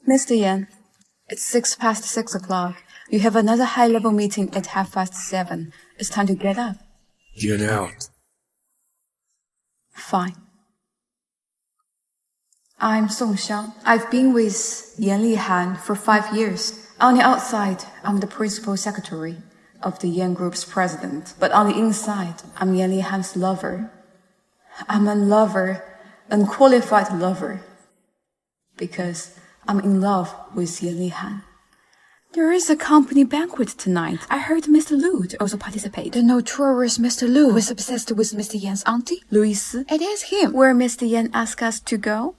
Mr. Yan, it's 6:06. You have another high-level meeting at 7:30. It's time to get up. Get out. Fine. I'm Song Xiang. I've been with Yan Lihan for 5 years. On the outside, I'm the principal secretary of the Yan Group's president. But on the inside, I'm Yan Lihan's lover. I'm a lover, unqualified lover. Because I'm in love with Yan Lihan. There is a company banquet tonight. I heard Mr. Lu to also participate. The notorious Mr. Lu, who is obsessed with Mr. Yan's auntie, Louise. It is him where Mr. Yan asked us to go.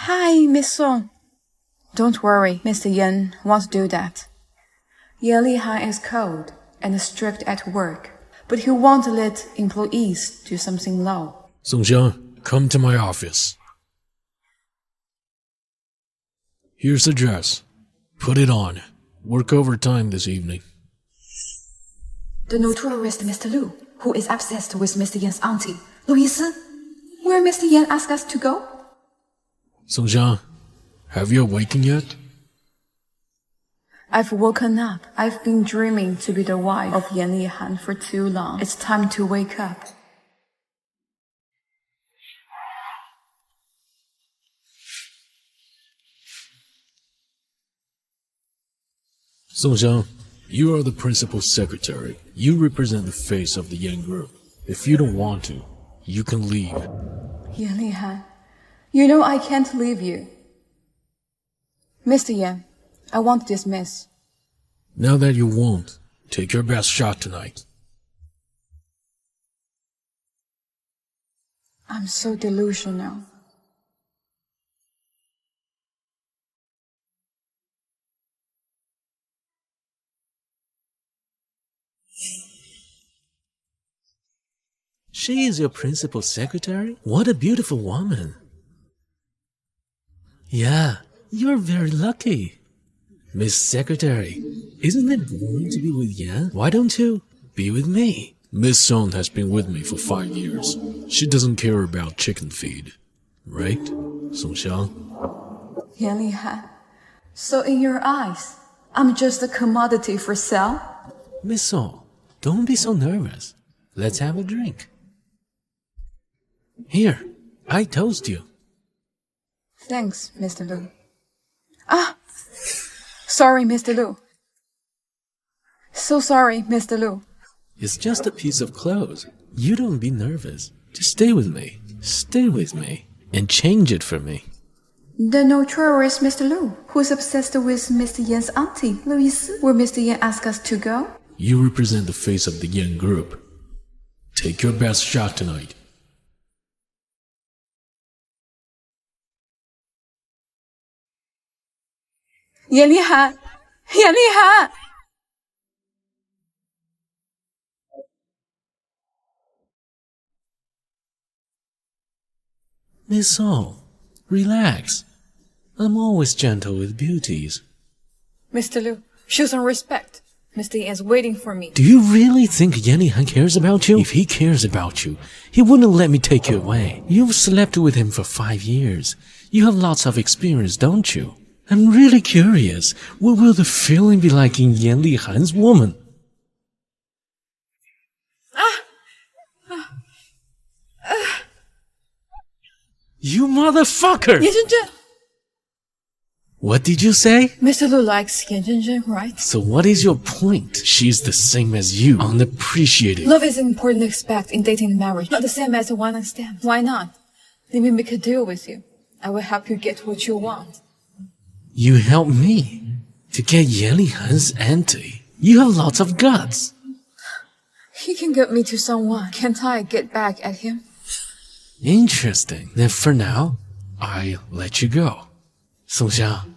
Hi, Miss Song. Don't worry, Mr. Yan won't do that. Yan Lihan is cold and strict at work, but he won't let employees do something low. Song Xiang, come to my office. Here's the dress. Put it on. Work overtime this evening. The notorious Mr. Lu, who is obsessed with Mr. Yan's auntie, Louise, where Mr. Yan asked us to go. Song Xiang, have you awakened yet? I've woken up. I've been dreaming to be the wife of Yan Lihan for too long. It's time to wake up. Song Xiang, you are the principal secretary. You represent the face of the Yan Group. If you don't want to, you can leave. Yan Lihan, you know I can't leave you. Mr. Yan, I want to dismiss. Now that you won't, take your best shot tonight. I'm so delusional. She is your principal secretary? What a beautiful woman. Yeah, you're very lucky. Miss Secretary, isn't it boring to be with Yan? Why don't you be with me? Miss Song has been with me for 5 years. She doesn't care about chicken feed. Right, Song Xiang? Yan Lihan, so in your eyes, I'm just a commodity for sale? Miss Song, don't be so nervous. Let's have a drink. Here, I toast you. Thanks, Mr. Lu. Sorry, Mr. Lu. So sorry, Mr. Lu. It's just a piece of clothes. You don't be nervous. Just stay with me. Stay with me. And change it for me. The notorious Mr. Lu, who's obsessed with Mr. Yan's auntie, Louise, where Mr. Yan asked us to go. You represent the face of the Yan Group. Take your best shot tonight. Yan Lihan! Yan Lihan! Miss Song, relax. I'm always gentle with beauties. Mr. Lu, show some respect. Mr. Yan is waiting for me. Do you really think Yan Lihan cares about you? If he cares about you, he wouldn't let me take you away. You've slept with him for 5 years. You have lots of experience, don't you? I'm really curious. What will the feeling be like in Yan Lihan's woman? You motherfucker! Yan Zhenzhen! What did you say? Mr. Lu likes Yan Zhenzhen, right? So what is your point? She's the same as you, unappreciated. Love is an important aspect in dating and marriage, not the same as a one-night stand. Why not? Let me make a deal with you. I will help you get what you want. You help me to get Yan Lihan's auntie. You have lots of guts. He can get me to someone. Can't I get back at him? Interesting. Then for now, I'll let you go. Song Xiang,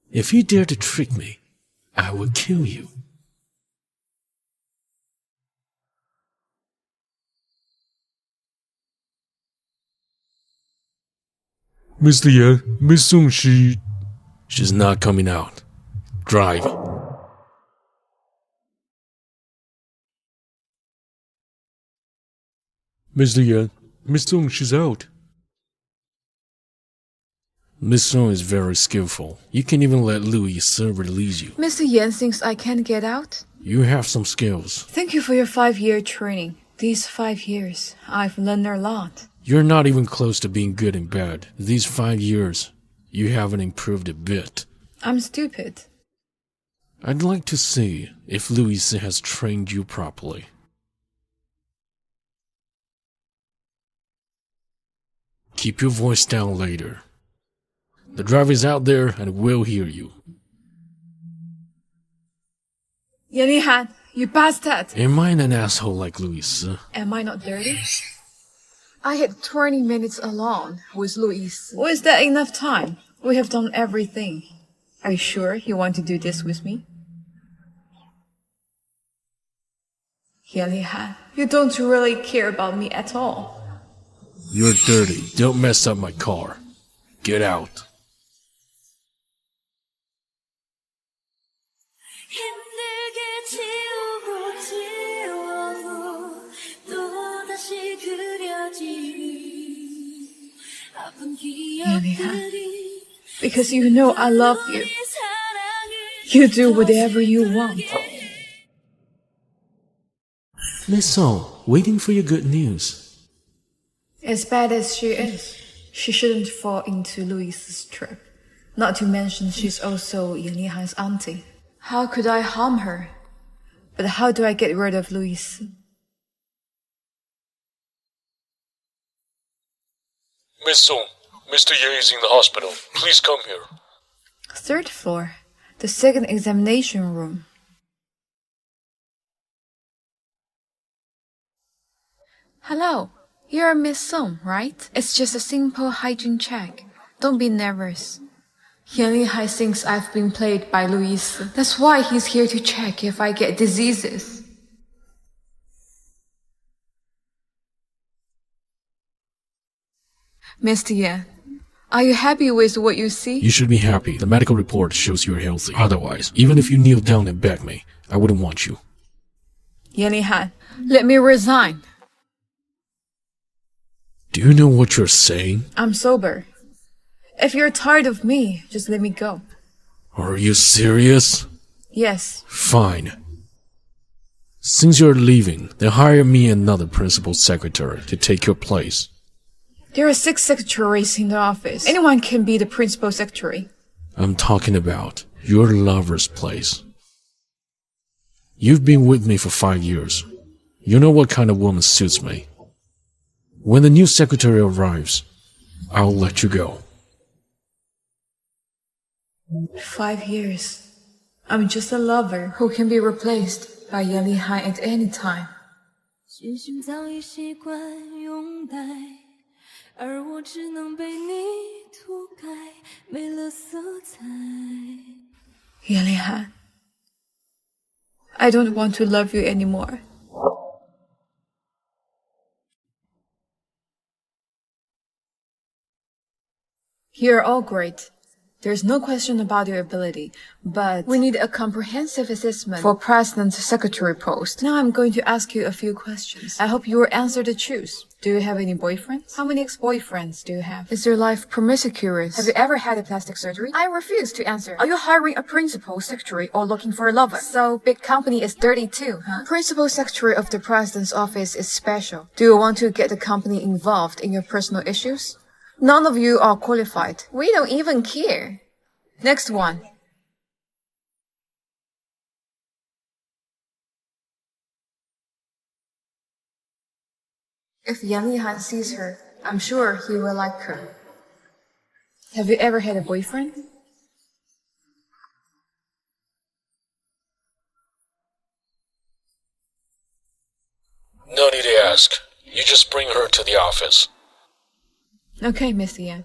if you dare to trick me, I will kill you. Mr. Yan, Miss Song, she's not coming out. Drive. Mr. Yan, Miss Song, she's out. Miss Song is very skillful. You can even let Louis release you. Mr. Yan thinks I can't get out? You have some skills. Thank you for your 5-year training. These 5 years, I've learned a lot. You're not even close to being good in bed. These 5 years, you haven't improved a bit. I'm stupid. I'd like to see if Louis has trained you properly. Keep your voice down later. The driver's out there and will hear you. Yan Lihan, you bastard! Am I an asshole like Louis? Am I not dirty? I had 20 minutes alone with Louis. Was that enough time? We have done everything. Are you sure you want to do this with me? Yan Lihan, you don't really care about me at all. You're dirty. Don't mess up my car. Get out. Yan Lihan, because you know I love you. You do whatever you want. Miss Song, waiting for your good news. As bad as she is, she shouldn't fall into Louis's trap. Not to mention she's also Yan Lihan's auntie. How could I harm her? But how do I get rid of Louis? Miss Song, Mr. Ye is in the hospital. Please come here. 3rd floor, the 2nd examination room. Hello, you're Miss Song, right? It's just a simple hygiene check. Don't be nervous. Yan Lihan thinks I've been played by Louis. That's why he's here to check if I get diseases. Mr. Yan, are you happy with what you see? You should be happy. The medical report shows you're healthy. Otherwise, even if you kneel down and beg me, I wouldn't want you. Yan Lihan, let me resign. Do you know what you're saying? I'm sober. If you're tired of me, just let me go. Are you serious? Yes. Fine. Since you're leaving, then hire me another principal secretary to take your place. There are 6 secretaries in the office. Anyone can be the principal secretary. I'm talking about your lover's place. You've been with me for 5 years. You know what kind of woman suits me. When the new secretary arrives, I'll let you go. 5 years. I'm just a lover who can be replaced by Yan Lihan at any time. 心绪早已习惯拥戴，而我只能被你涂改，没了色彩。Yan Lihan, I don't want to love you anymore. You're all great. There's no question about your ability, but we need a comprehensive assessment for President's secretary post. Now I'm going to ask you a few questions. I hope you will answer the truth. Do you have any boyfriends? How many ex-boyfriends do you have? Is your life promiscuous? Have you ever had a plastic surgery? I refuse to answer. Are you hiring a principal secretary or looking for a lover? So, big company is dirty too, huh? Principal secretary of the President's office is special. Do you want to get the company involved in your personal issues? None of you are qualified. We don't even care. Next one. If Yan Lihan sees her, I'm sure he will like her. Have you ever had a boyfriend? No need to ask. You just bring her to the office. Okay, Mr. Yan.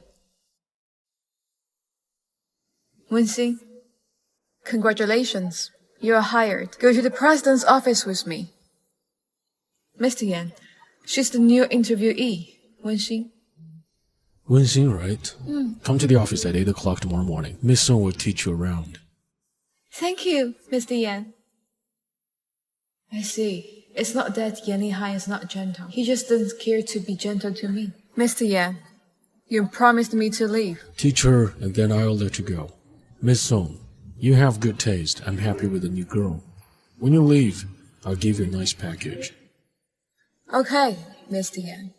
Wenxing, congratulations. You are hired. Go to the president's office with me. Mr. Yan, she's the new interviewee, Wenxing. Wenxing, right? Come to the office at 8 o'clock tomorrow morning. Miss Song will teach you around. Thank you, Mr. Yan. I see. It's not that Yan Lihan is not gentle. He just doesn't care to be gentle to me. Mr. Yan, You promised me to leave. Teach her, and then I'll let you go. Miss Song, you have good taste. I'm happy with the new girl. When you leave, I'll give you a nice package. Okay, Mr. Yan.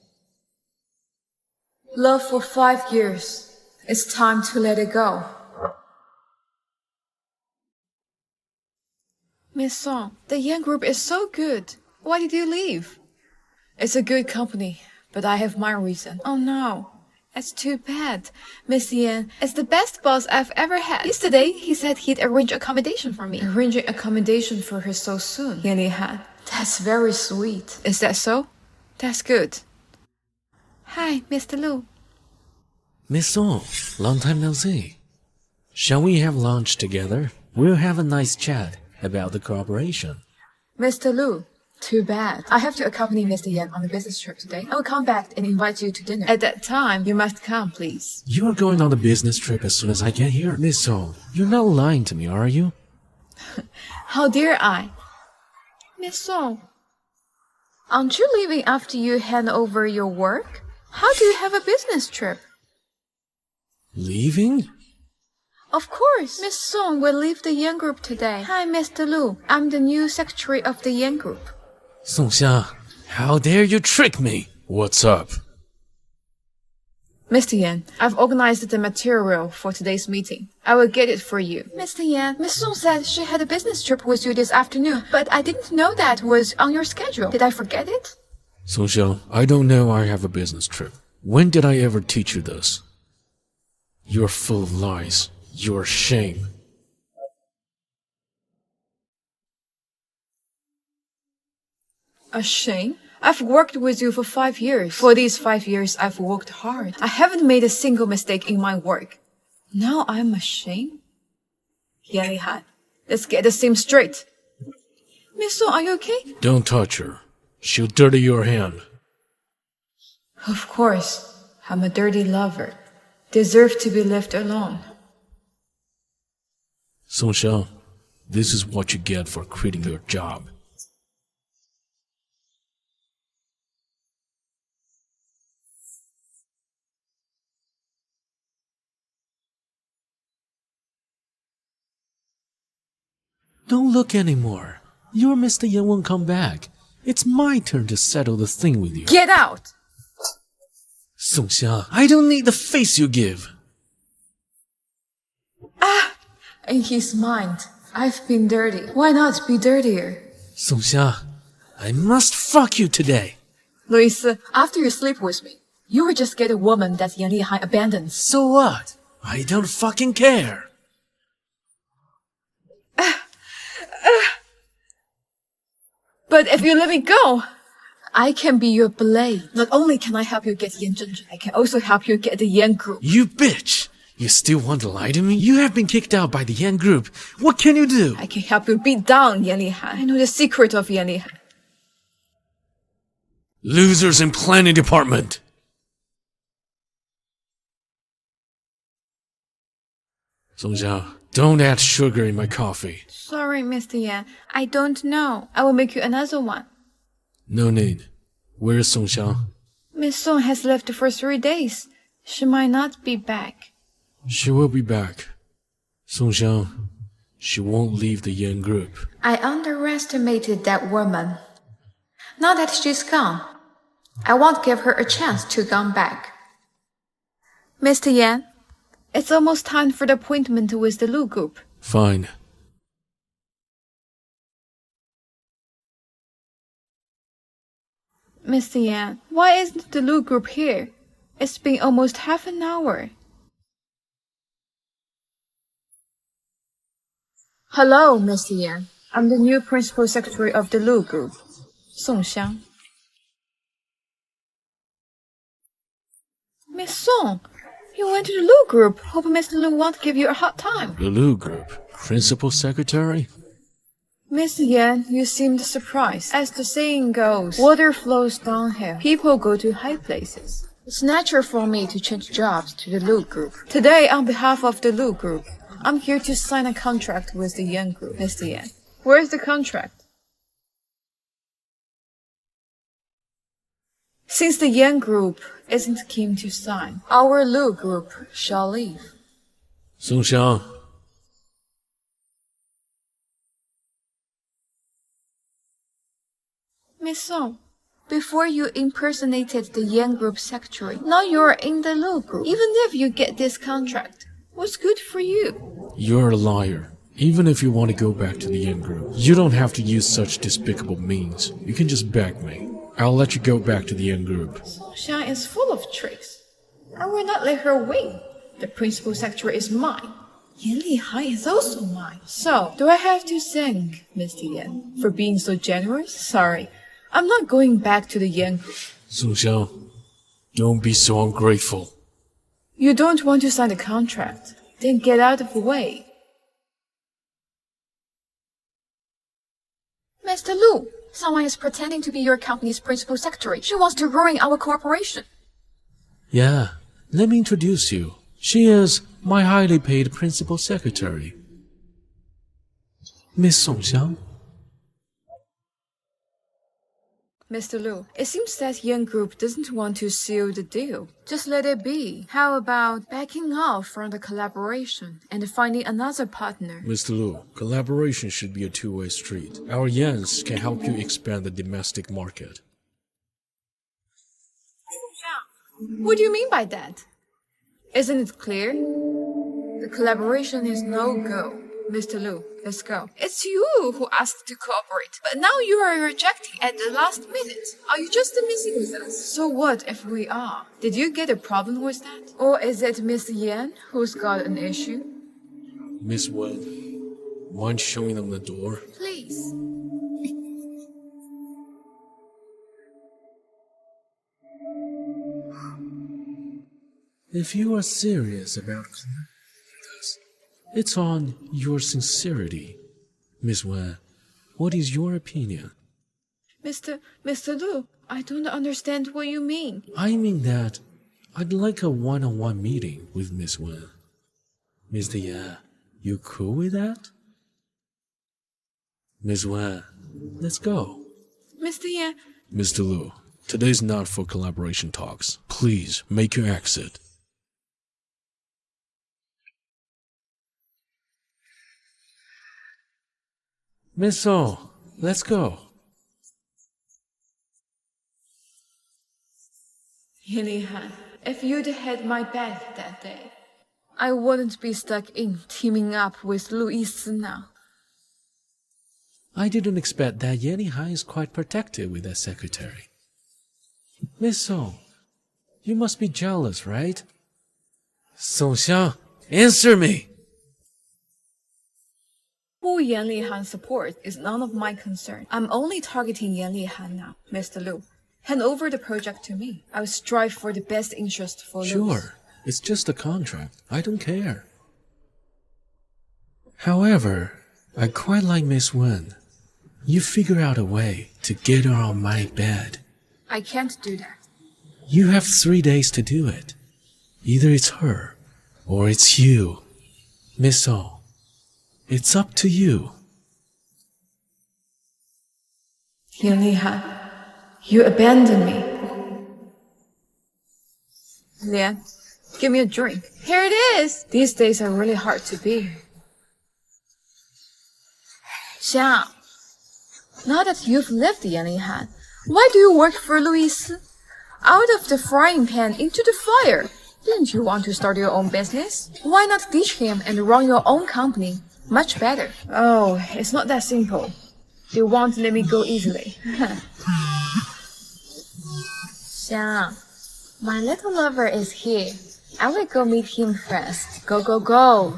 Love for 5 years. It's time to let it go. Miss Song, the Yan Group is so good. Why did you leave? It's a good company, but I have my reason. Oh no, it's too bad. Miss Yan is the best boss I've ever had. Yesterday, he said he'd arrange accommodation for me. Arranging accommodation for her so soon, Yan Lihan. That's very sweet. Is that so? That's good. Hi, Mr. Lu. Miss Song, long time no see. Shall we have lunch together? We'll have a nice chat about the cooperation. Mr. Lu, too bad. I have to accompany Mr. Yan on a business trip today. I will come back and invite you to dinner. At that time, you must come, please. You are going on a business trip as soon as I get here. Miss Song, you're not lying to me, are you? How dare I? Miss Song, aren't you leaving after you hand over your work? How do you have a business trip? Leaving? Of course, Miss Song will leave the Yan Group today. Hi, Mr. Lu. I'm the new secretary of the Yan Group. Song Xia, how dare you trick me? What's up? Mr. Yan, I've organized the material for today's meeting. I will get it for you. Mr. Yan, Miss Song said she had a business trip with you this afternoon, but I didn't know that was on your schedule. Did I forget it? Song Xia, I don't know I have a business trip. When did I ever teach you this? You're full of lies. You're shame. A shame? I've worked with you for 5 years. For these 5 years, I've worked hard. I haven't made a single mistake in my work. Now I'm ashamed? Yan Lihan, let's get this thing straight. Miss Song, are you okay? Don't touch her. She'll dirty your hand. Of course, I'm a dirty lover. Deserve to be left alone. Song Xia, this is what you get for quitting your job. Don't look anymore. Your Mr. Yan won't come back. It's my turn to settle the thing with you. Get out! Song Xia, I don't need the face you give. In his mind, I've been dirty. Why not be dirtier? Song Xia, I must fuck you today. Louis, after you sleep with me, you will just get a woman that Yan Lihan abandons. So what? I don't fucking care. But if you let me go, I can be your blade. Not only can I help you get Yan Zhenzhen, I can also help you get the Yan Group. You bitch! You still want to lie to me? You have been kicked out by the Yan Group. What can you do? I can help you beat down Yan Lihan. I know the secret of Yan Lihan. Losers in planning department. Song Xia, don't add sugar in my coffee. Sorry, Mr. Yan. I don't know. I will make you another one. No need. Where is Song Xia? Miss Song has left for 3 days. She might not be back. She will be back. Song Xia, she won't leave the Yan Group. I underestimated that woman. Now that she's gone, I won't give her a chance to come back. Mr. Yan, it's almost time for the appointment with the Lu Group. Fine. Mr. Yan, why isn't the Lu Group here? It's been almost half an hour. Hello, Mr. Yan. I'm the new principal secretary of the Lu Group, Song Xiang. Miss Song, you went to the Lu Group. Hope Mr. Lu won't give you a hard time. The Lu Group? Principal secretary? Miss Yan, you seemed surprised. As the saying goes, water flows downhill. People go to high places. It's natural for me to change jobs to the Lu Group. Today, on behalf of the Lu Group, I'm here to sign a contract with the Yan Group. Mr. Yan, where's the contract? Since the Yan Group isn't keen to sign, our Lu Group shall leave. Song Xiang, Miss Song, before you impersonated the Yan Group secretary, now you're in the Lu Group. Even if you get this contract, what's good for you? you're a liar. Even if you want to go back to the Yin Group, you don't have to use such despicable means. You can just beg me. I'll let you go back to the Yin Group. Song Xiang is full of tricks. I will not let her win. The principal secretary is mine. Yan Lihai is also mine. So, do I have to thank Mr. Yan for being so generous? Sorry, I'm not going back to the Yan Group. Song Xiang, don't be so ungrateful. You don't want to sign the contract? Then get out of the way. Mr. Lu, someone is pretending to be your company's principal secretary. She wants to ruin our corporation. Yeah, let me introduce you. She is my highly paid principal secretary, Miss Song Xiang. Mr. Lu, it seems that Yan Group doesn't want to seal the deal. Just let it be. How about backing off from the collaboration and finding another partner? Mr. Lu, collaboration should be a two-way street. Our Yans can help you expand the domestic market. What do you mean by that? Isn't it clear? The collaboration is no-go. Mr. Lu, let's go. It's you who asked to cooperate, but now you are rejecting at the last minute. Are you just messing with us? So what if we are? Did you get a problem with that? Or is it Miss Yan who's got an issue? Miss Wen, mind showing them the door? Please. If you are serious about this, it's on your sincerity. Miss Wen, what is your opinion? Mr. Lu, I don't understand what you mean. I mean that I'd like a one-on-one meeting with Miss Wen. Mr. Yan, you cool with that? Miss Wen, let's go. Mr. Yan, Mr. Lu, today's not for collaboration talks. Please make your exit. Miss Song, let's go. Yan Lihan, if you'd had my back that day, I wouldn't be stuck in teaming up with Lu Yisi now. I didn't expect that Yan Hai is quite protective with that secretary. Miss Song, you must be jealous, right? Song Xiang, answer me! Who Yan Lihan supports is none of my concern. I'm only targeting Yan Lihan now, Mr. Lu. Hand over the project to me. I will strive for the best interest for Lu. Sure, it's just a contract. I don't care. However, I quite like Miss Wen. You figure out a way to get her on my bed. I can't do that. You have 3 days to do it. Either it's her, or it's you. Miss Song, it's up to you. Yan Lihan, you abandoned me. Lian, give me a drink. Here it is. These days are really hard to be. Xiang, now that you've left Yan Lihan, why do you work for Louis? Out of the frying pan into the fire. Didn't you want to start your own business? Why not ditch him and run your own company? Much better. Oh, it's not that simple. They won't let me go easily. Xiang, my little lover is here. I will go meet him first. Go, go, go.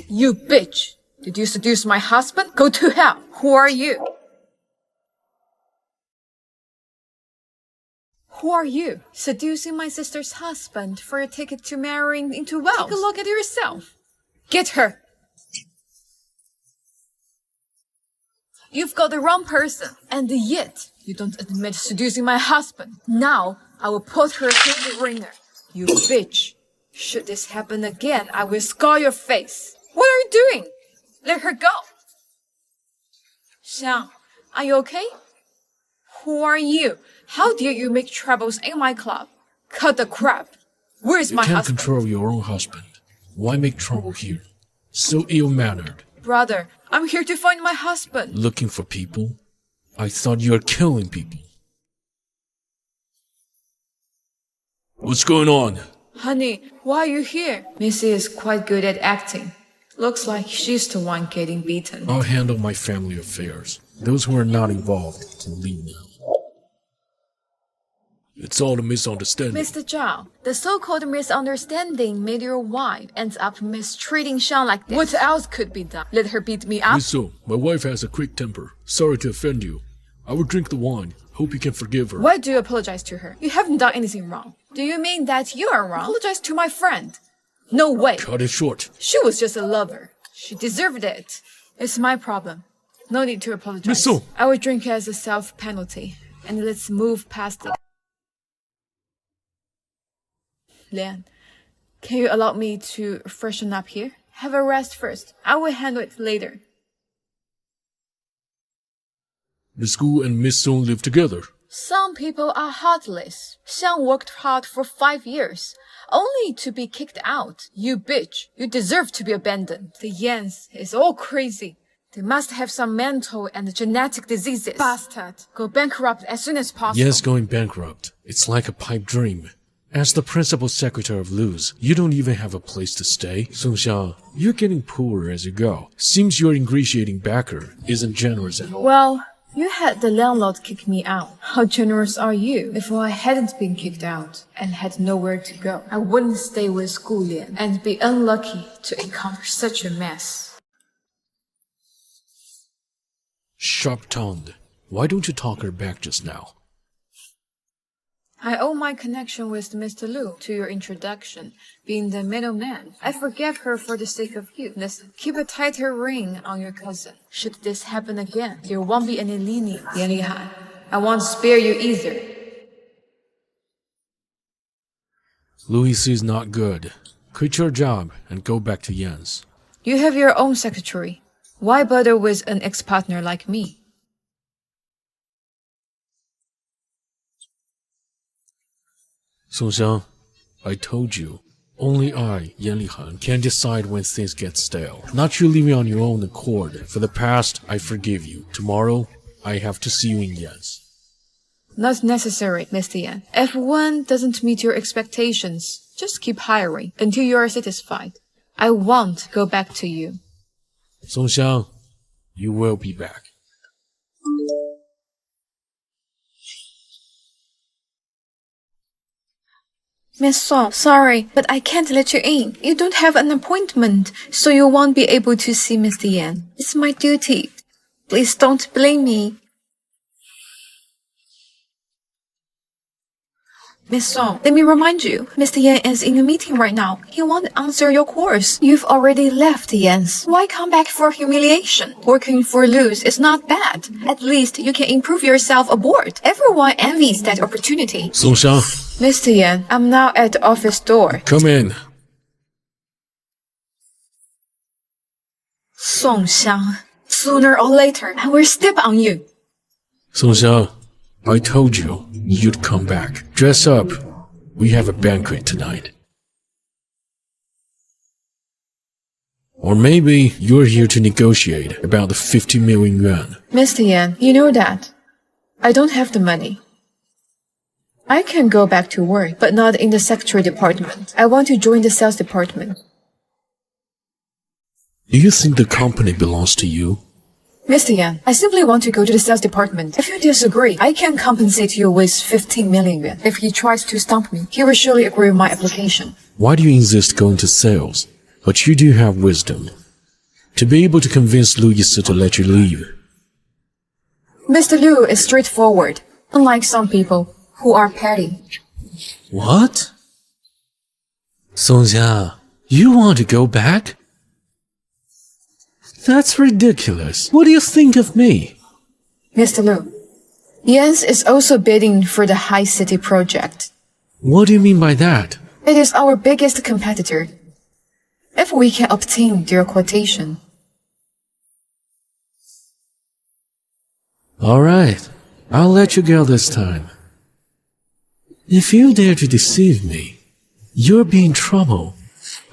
You bitch! Did you seduce my husband? Go to hell! Who are you? Who are you? Seducing my sister's husband for a ticket to marrying into wealth. Take a look at yourself. Get her! You've got the wrong person, and yet you don't admit seducing my husband. Now I will put her through the ringer. You bitch! Should this happen again, I will scar your face. What are you doing? Let her go. Xiang, are you okay? Who are you? How dare you make troubles in my club? Cut the crap. Where's You my can't husband? control your own husband. Why make trouble here? So ill-mannered. Brother, I'm here to find my husband. Looking for people? I thought you were killing people. What's going on? Honey, why are you here? Missy is quite good at acting. Looks like she's the one getting beaten. I'll handle my family affairs. Those who are not involved can leave now. It's all a misunderstanding. Mr. Zhao, the so-called misunderstanding made your wife end up mistreating Xiang like this. What else could be done? Let her beat me up? Miss Song, my wife has a quick temper. Sorry to offend you. I will drink the wine. Hope you can forgive her. Why do you apologize to her? You haven't done anything wrong. Do you mean that you are wrong? Apologize to my friend. No way. Cut it short. She was just a lover. She deserved it. It's my problem. No need to apologize. Miss Song. I will drink as a self-penalty. And let's move past it. Lian, can you allow me to freshen up here? Have a rest first. I will handle it later. Miss Gu and Miss Song live together. Some people are heartless. Xiang worked hard for 5 years, only to be kicked out. You bitch. You deserve to be abandoned. The Yans is all crazy. They must have some mental and genetic diseases. Bastard. Go bankrupt as soon as possible. Yes, going bankrupt. It's like a pipe dream. As the principal secretary of Luz, you don't even have a place to stay. Song Xiang, you're getting poorer as you go. Seems your ingratiating backer isn't generous at all. Well, you had the landlord kick me out. How generous are you? If I hadn't been kicked out and had nowhere to go, I wouldn't stay with Gu Lian and be unlucky to encounter such a mess. Sharp-tongued. Why don't you talk her back just now? I owe my connection with Mr. Liu to your introduction, being the middleman. I forgave her for the sake of you. Listen, keep a tighter ring on your cousin. Should this happen again, there won't be any lenience. Yan Lihan, I won't spare you either. Louis is not good. Quit your job and go back to Yan's. You have your own secretary. Why bother with an ex-partner like me? Song Xiang, I told you, only I, Yan Lihan, can decide when things get stale. Not you leaving on your own accord. For the past, I forgive you. Tomorrow, I have to see you in Yan's. Not necessary, Mr. Yan. If one doesn't meet your expectations, just keep hiring until you are satisfied. I won't go back to you. Song Xiang, you will be back. Miss Song, sorry, but I can't let you in. You don't have an appointment, so you won't be able to see Mr. Yan. It's my duty. Please don't blame me. Miss Song, let me remind you, Mr. Yan is in a meeting right now. He won't answer your calls. You've already left Yan's. Why come back for humiliation? Working for Luz is not bad. At least you can improve yourself aboard. Everyone envies that opportunity. Song Xiang, Mr. Yan, I'm now at the office door. come in. Song Xiang, sooner or later, I will step on you. Song Xiang, I told you you'd come back. Dress up. We have a banquet tonight. Or maybe you're here to negotiate about the 50 million yuan. Mr. Yan, you know that. I don't have the money. I can go back to work, but not in the secretary department. I want to join the sales department. Do you think the company belongs to you? Mr. Yan, I simply want to go to the sales department. If you disagree, I can compensate you with 15 million yuan. If he tries to stump me, he will surely agree with my application. Why do you insist going to sales? But you do have wisdom. To be able to convince Louis to let you leave. Mr. Liu is straightforward, unlike some people who are petty. What? Song Xiang, you want to go back? That's ridiculous. What do you think of me? Mr. Liu, Yan's is also bidding for the High City project. What do you mean by that? It is our biggest competitor. If we can obtain their quotation. Alright, I'll let you go this time. If you dare to deceive me, you'll be in trouble.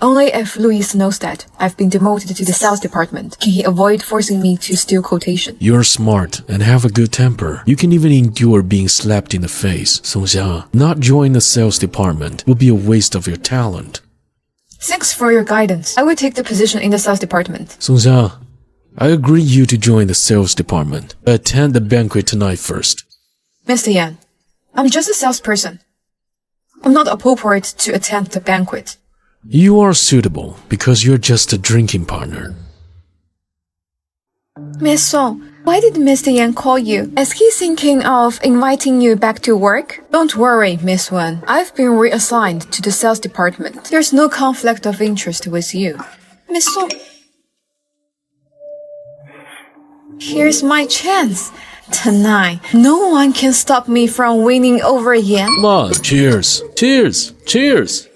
Only if Louis knows that I've been demoted to the sales department can he avoid forcing me to steal quotation. You're smart and have a good temper. You can even endure being slapped in the face. Songxia, not join the sales department will be a waste of your talent. Thanks for your guidance. I will take the position in the sales department. Songxia, I agree you to join the sales department. Attend the banquet tonight first. Mr. Yan, I'm just a salesperson. I'm not appropriate to attend the banquet. You are suitable because you're just a drinking partner. Miss Song, why did Mr. Yan call you? Is he thinking of inviting you back to work? Don't worry, Miss Wen. I've been reassigned to the sales department. There's no conflict of interest with you. Miss Song, here's my chance. Tonight, no one can stop me from winning over Yan. Come on, cheers. Cheers. Cheers.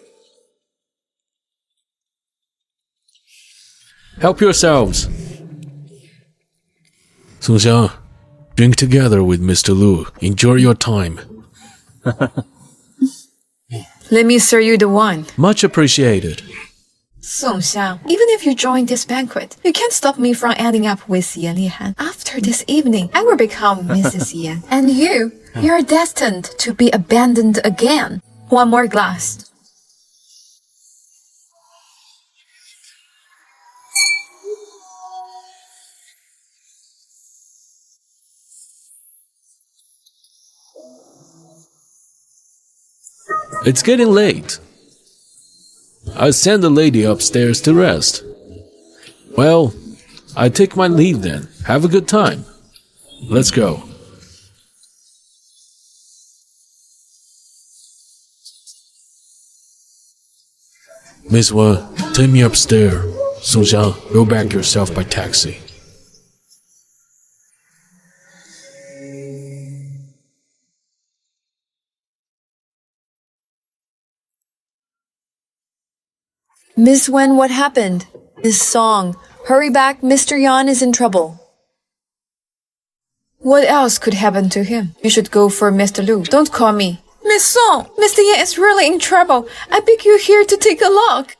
Help yourselves. Songxia, drink together with Mr. Lu. Enjoy your time. Let me serve you the wine. Much appreciated. Songxia, even if you join this banquet, you can't stop me from ending up with Yan Lihan. After this evening, I will become Mrs. Yan. And you're destined to be abandoned again. One more glass. It's getting late. I'll send the lady upstairs to rest. Well, I take my leave then. Have a good time. Let's go. Miss Wen, take me upstairs. Songxia, go back yourself by taxi. Miss Wen, what happened? Miss Song, hurry back, Mr. Yan is in trouble. What else could happen to him? You should go for Mr. Lu. Don't call me. Miss Song, Mr. Yan is really in trouble. I beg you here to take a look.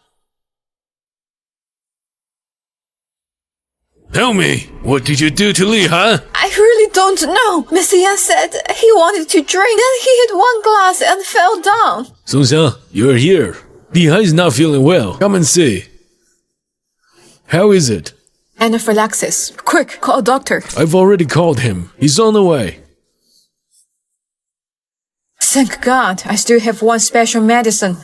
Tell me, what did you do to Li Han? I really don't know. Mr. Yan said he wanted to drink. Then he hit one glass and fell down. Songxia, you're here. Li Han is not feeling well. Come and see. How is it? Anaphylaxis. Quick, call a doctor. I've already called him. He's on the way. Thank God, I still have one special medicine.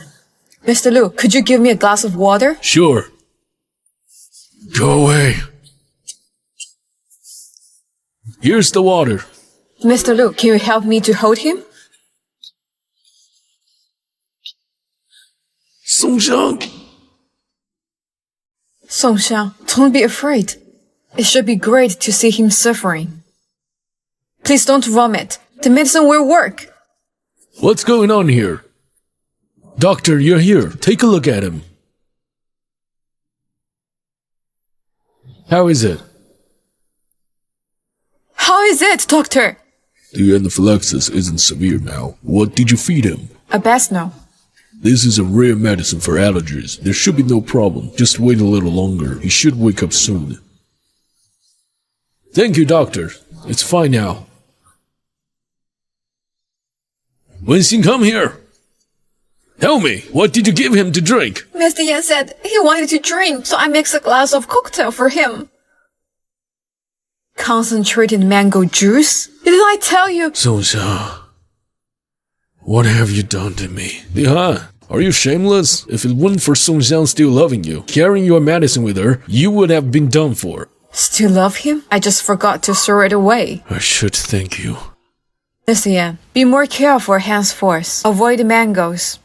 Mr. Lu, could you give me a glass of water? Sure. Go away. Here's the water. Mr. Lu, can you help me to hold him? Songxiang. Songxiang, don't be afraid. It should be great to see him suffering. Please don't vomit. The medicine will work. What's going on here? Doctor, you're here. Take a look at him. How is it? How is it, doctor? The anaphylaxis isn't severe now. What did you feed him? A best now. This is a rare medicine for allergies. There should be no problem. Just wait a little longer. He should wake up soon. Thank you, doctor. It's fine now. Wenxin, come here. Tell me, what did you give him to drink? Mr. Yan said he wanted to drink, so I mixed a glass of cocktail for him. Concentrated mango juice? Didn't I tell you? Songxia, what have you done to me? Li Han, are you shameless? If it weren't for Songxiang still loving you, carrying your medicine with her, you would have been done for. Still love him? I just forgot to throw it away. I should thank you. Mr. Yan, be more careful henceforth. Avoid mangoes.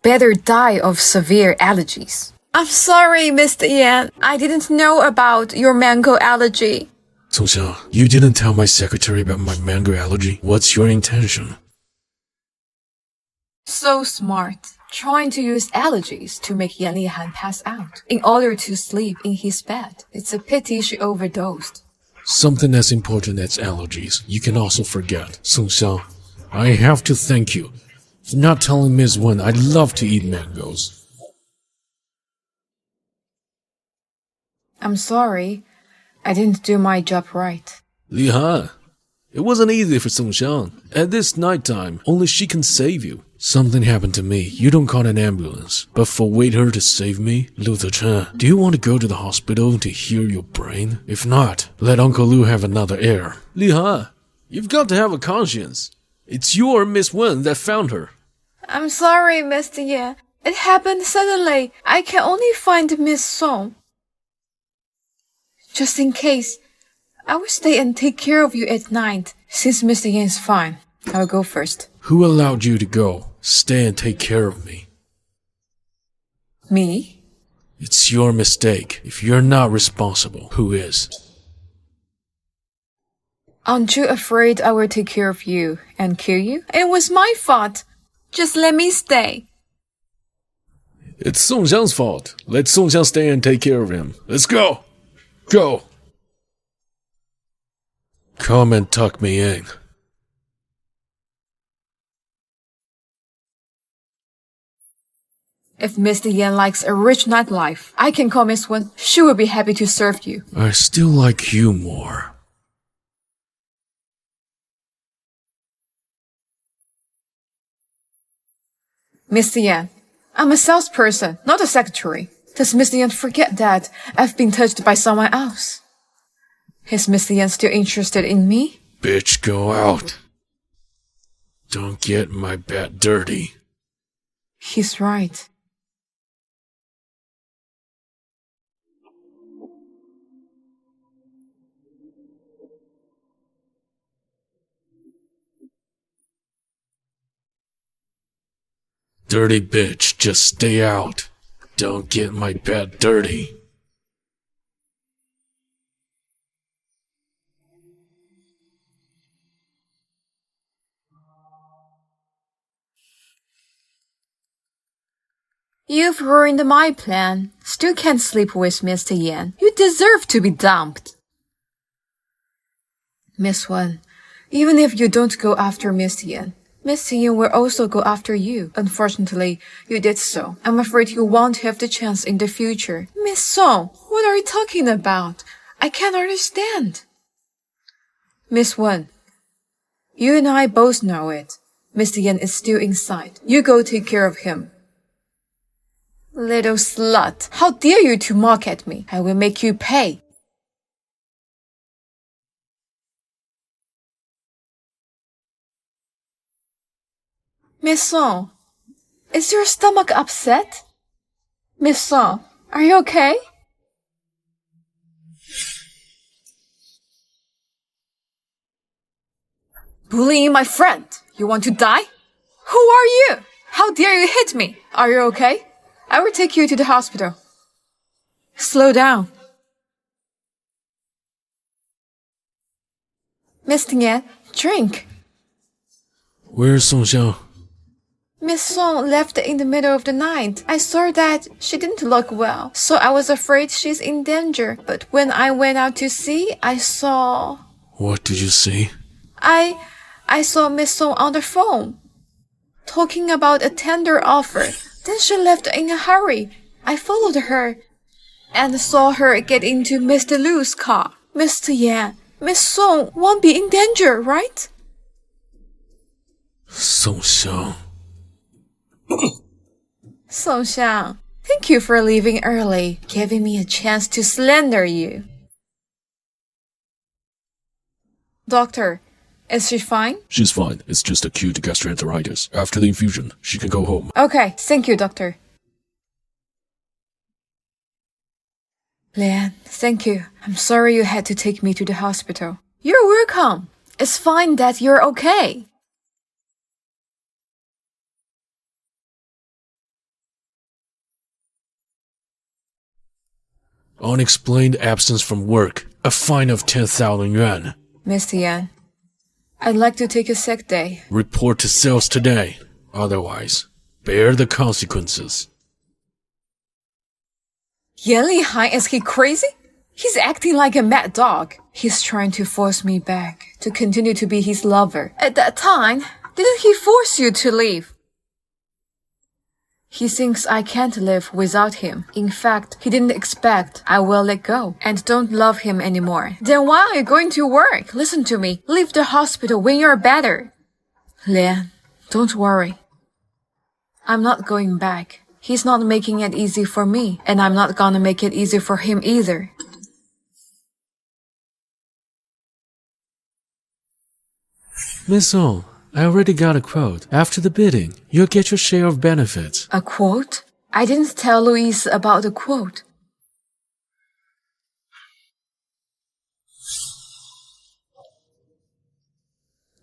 Better die of severe allergies. I'm sorry, Mr. Yan. I didn't know about your mango allergy. Songxia, you didn't tell my secretary about my mango allergy. What's your intention? So smart. Trying to use allergies to make Yan Lihan pass out in order to sleep in his bed. It's a pity she overdosed. Something as important as allergies, you can also forget. Song Xiang, I have to thank you for not telling Miss Wen I love to eat mangoes. I'm sorry. I didn't do my job right. Li Han, it wasn't easy for Song Xiang. At this nighttime, only she can save you. Something happened to me. You don't call an ambulance, but forward her to save me? Lu Zichen, do you want to go to the hospital to heal your brain? If not, let Uncle Lu have another heir. Li Han, you've got to have a conscience. It's your Miss Wen that found her. I'm sorry, Mr. Yan. It happened suddenly. I can only find Miss Song. Just in case, I will stay and take care of you at night. Since Mr. Yan is fine, I will go first. Who allowed you to go? Stay and take care of me. Me? It's your mistake. If you're not responsible, who is? Aren't you afraid I will take care of you and kill you? It was my fault. Just let me stay. It's Song Xiang's fault. Let Song Xiang stay and take care of him. Let's go. Go. Come and tuck me in. If Mr. Yan likes a rich nightlife, I can call Miss Wen. She will be happy to serve you. I still like you more. Mr. Yan, I'm a salesperson, not a secretary. Does Mr. Yan forget that I've been touched by someone else? Is Mr. Yan still interested in me? Bitch, go out. Don't get my bed dirty. He's right. Dirty bitch, just stay out. Don't get my bed dirty. You've ruined my plan. Still can't sleep with Mr. Yan. You deserve to be dumped. Miss Wen, even if you don't go after Mr. Yan, Mr. Yan will also go after you. Unfortunately, you did so. I'm afraid you won't have the chance in the future. Miss Song, what are you talking about? I can't understand. Miss Wen, you and I both know it. Mr. Yan is still inside. You go take care of him. Little slut, how dare you to mock at me? I will make you pay. Miss Song, is your stomach upset? Miss Song, are you okay? Bullying my friend. You want to die? Who are you? How dare you hit me? Are you okay? I will take you to the hospital. Slow down. Mr. Yan, drink. Where's Song Xiang? Miss Song left in the middle of the night. I saw that she didn't look well, so I was afraid she's in danger. But when I went out to see, I saw... What did you see? I saw Miss Song on the phone, talking about a tender offer. Then she left in a hurry. I followed her and saw her get into Mr. Lu's car. Mr. Yan, Miss Song won't be in danger, right? Song Xiang. Song Xiang, thank you for leaving early, giving me a chance to slander you. Doctor, is she fine? She's fine. It's just acute gastroenteritis. After the infusion, she can go home. Okay, thank you, doctor. Lian, thank you. I'm sorry you had to take me to the hospital. You're welcome. It's fine that you're okay. Unexplained absence from work. A fine of 10,000 yuan. Mr. Yan, I'd like to take a sick day. Report to sales today. Otherwise, bear the consequences. Yan Lihan, is he crazy? He's acting like a mad dog. He's trying to force me back, to continue to be his lover. At that time, didn't he force you to leave? He thinks I can't live without him. In fact, he didn't expect I will let go and don't love him anymore. Then why are you going to work? Listen to me. Leave the hospital when you're better. Lian, don't worry. I'm not going back. He's not making it easy for me, and I'm not gonna make it easy for him either. Miss Song, I already got a quote. After the bidding, you'll get your share of benefits. A quote? I didn't tell Louise about the quote.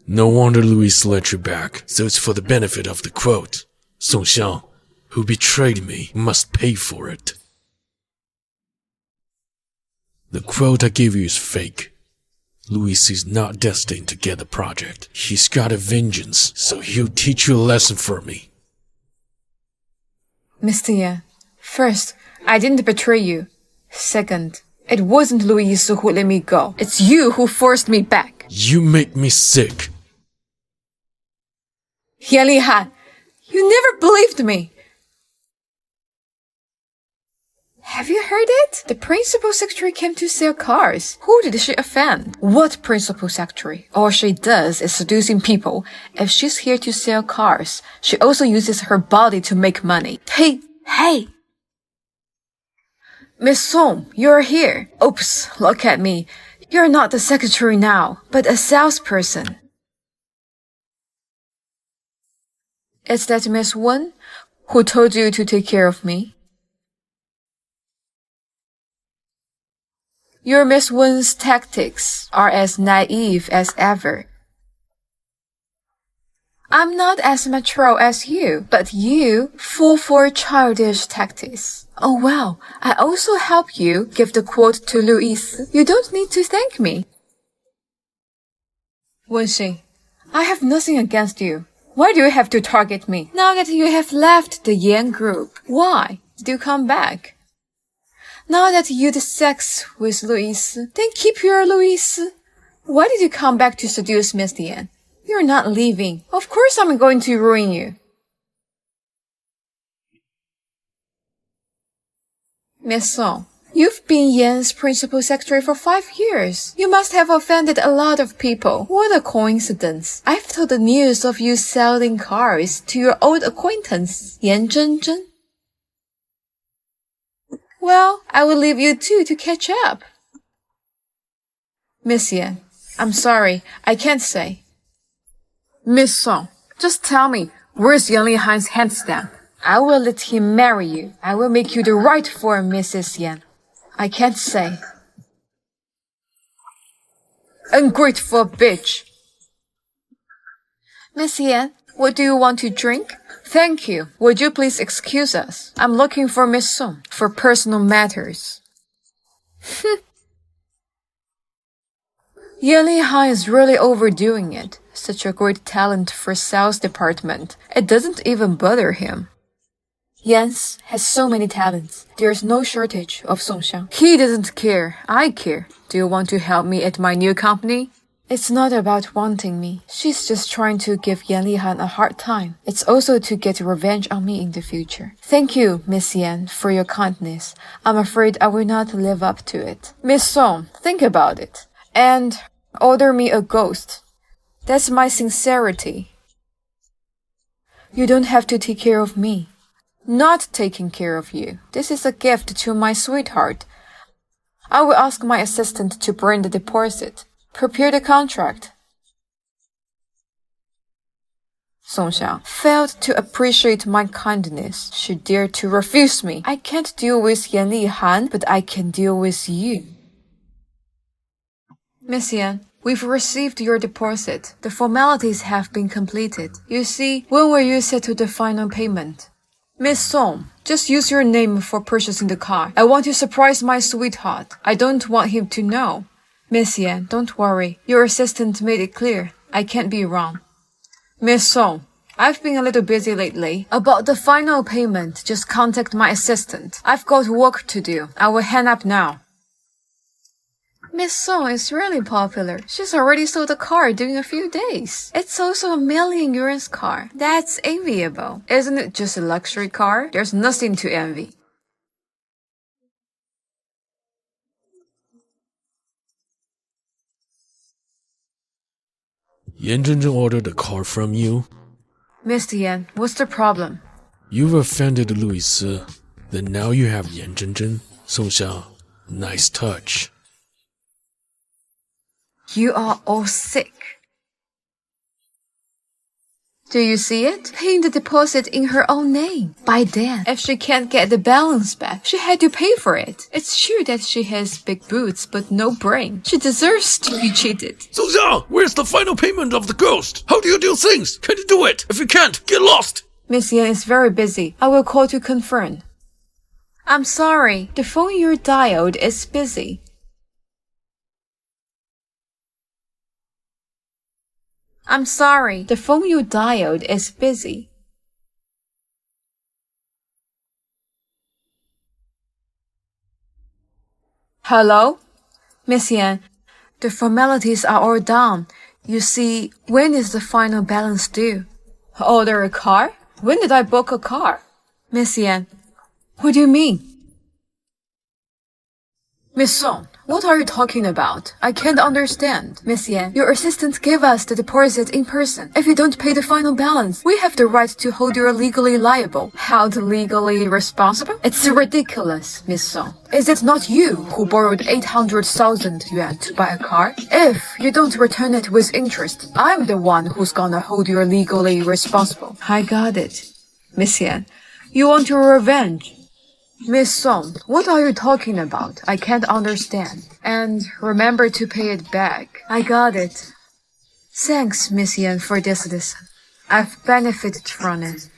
No wonder Louise let you back, so it's for the benefit of the quote. Song Xiang, who betrayed me, must pay for it. The quote I gave you is fake. Louis is not destined to get the project. He's got a vengeance, so he'll teach you a lesson for me. Mr. Yan, first, I didn't betray you. Second, it wasn't Louise who let me go. It's you who forced me back. You make me sick. Yan Lihan, you never believed me. Have you heard it? The principal secretary came to sell cars. Who did she offend? What principal secretary? All she does is seducing people. If she's here to sell cars, she also uses her body to make money. Hey! Miss Song, you're here. Oops, look at me. You're not the secretary now, but a salesperson. Is that Miss Wen who told you to take care of me? Your Miss Wen's tactics are as naive as ever. I'm not as mature as you, but you fall for childish tactics. Oh well, I also help you give the quote to Louise. You don't need to thank me. Wenxing, I have nothing against you. Why do you have to target me? Now that you have left the Yan group, why did you come back? Now that you had sex with Louise, then keep your Louise. Why did you come back to seduce Miss Yan? You're not leaving. Of course I'm going to ruin you. Miss Song, you've been Yan's principal secretary for 5 years. You must have offended a lot of people. What a coincidence. I've told the news of you selling cars to your old acquaintance, Yan Zhenzhen. Well, I will leave you two to catch up. Miss Yan, I'm sorry, I can't say. Miss Song, just tell me, where's Yan Lihan's hand stamp? I will let him marry you. I will make you the right for Mrs. Yan. I can't say. Ungrateful bitch. Miss Yan, what do you want to drink? Thank you. Would you please excuse us? I'm looking for Miss Song for personal matters. Yan Lihan is really overdoing it. Such a great talent for sales department. It doesn't even bother him. Yan's has so many talents. There's no shortage of Song Xiang. He doesn't care. I care. Do you want to help me at my new company? It's not about wanting me. She's just trying to give Yan Lihan a hard time. It's also to get revenge on me in the future. Thank you, Miss Yan, for your kindness. I'm afraid I will not live up to it. Miss Song, think about it. And order me a ghost. That's my sincerity. You don't have to take care of me. Not taking care of you. This is a gift to my sweetheart. I will ask my assistant to bring the deposit. Prepare the contract. Song Xiang failed to appreciate my kindness. She dared to refuse me. I can't deal with Yan Lihan, but I can deal with you. Miss Yan, we've received your deposit. The formalities have been completed. You see, when will you settle the final payment? Miss Song, just use your name for purchasing the car. I want to surprise my sweetheart. I don't want him to know. Miss Yan, don't worry. Your assistant made it clear. I can't be wrong. Miss Song, I've been a little busy lately. About the final payment, just contact my assistant. I've got work to do. I will hang up now. Miss Song is really popular. She's already sold a car during a few days. It's also a €1,000,000 car. That's enviable. Isn't it just a luxury car? There's nothing to envy. Yan Zhenzhen ordered a car from you. Mr. Yan, what's the problem? You've offended Louis Si. Then now you have Yan Zhenzhen. Song Xiang, nice touch. You are all sick. Do you see it? Paying the deposit in her own name. By then, if she can't get the balance back, she had to pay for it. It's true that she has big boots, but no brain. She deserves to be cheated. Song Xiang, where's the final payment of the ghost? How do you do things? Can you do it? If you can't, get lost. Miss Yan is very busy. I will call to confirm. I'm sorry. The phone you dialed is busy. I'm sorry. The phone you dialed is busy. Hello? Miss Yan, the formalities are all done. You see, when is the final balance due? Order a car? When did I book a car? Miss Yan, what do you mean? Miss Song, what are you talking about? I can't understand. Miss Yan, your assistant gave us the deposit in person. If you don't pay the final balance, we have the right to hold you legally liable. Held legally responsible? It's ridiculous, Miss Song. Is it not you who borrowed 800,000 yuan to buy a car? If you don't return it with interest, I'm the one who's gonna hold you legally responsible. I got it. Miss Yan, you want your revenge? Miss Song, what are you talking about? I can't understand. And remember to pay it back. I got it. Thanks, Miss Yan, for this lesson. I've benefited from it.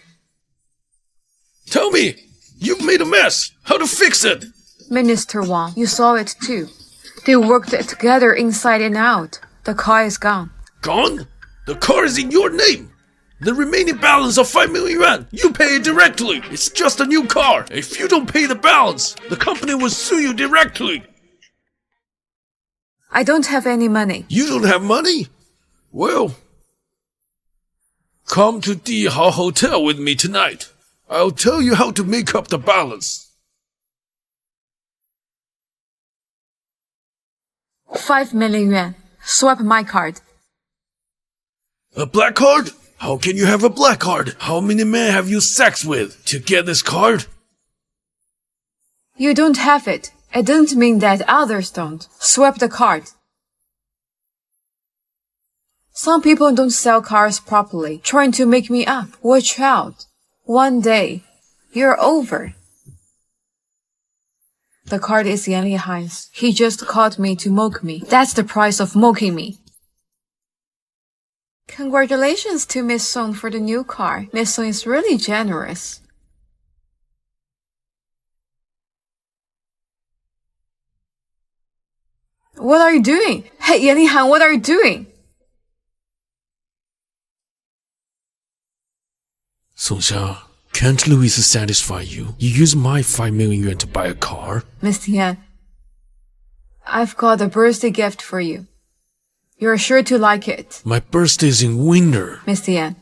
Tell me, you've made a mess. How to fix it? Minister Wang, you saw it too. They worked it together inside and out. The car is gone. Gone? The car is in your name. The remaining balance of 5 million yuan, you pay it directly. It's just a new car. If you don't pay the balance, the company will sue you directly. I don't have any money. You don't have money? Well, come to Dihao Hotel with me tonight. I'll tell you how to make up the balance. 5 million yuan. Swap my card. A black card? How can you have a black card? How many men have you sex with to get this card? You don't have it. It doesn't mean that others don't. Swap the card. Some people don't sell cars properly, trying to make me up. Watch out. One day, you're over. The card is Yan Lihan's. He just called me to mock me. That's the price of mocking me. Congratulations to Miss Song for the new car. Miss Song is really generous. What are you doing? Hey, Yan Lihan, what are you doing? Song Xiang, can't Louis satisfy you? You use my 5 million yuan to buy a car? Mr. Yan, I've got a birthday gift for you. You're sure to like it. My birthday's in winter. Mr. Yan,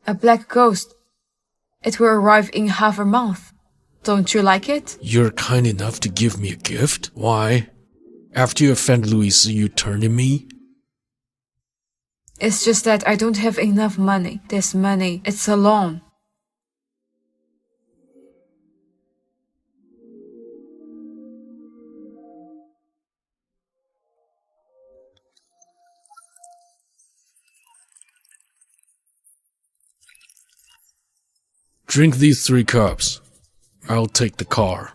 a black ghost. It will arrive in half a month. Don't you like it? You're kind enough to give me a gift? Why? After you offend Louis, you turn to me? It's just that I don't have enough money. This money, it's a loan. Drink these 3 cups. I'll take the car.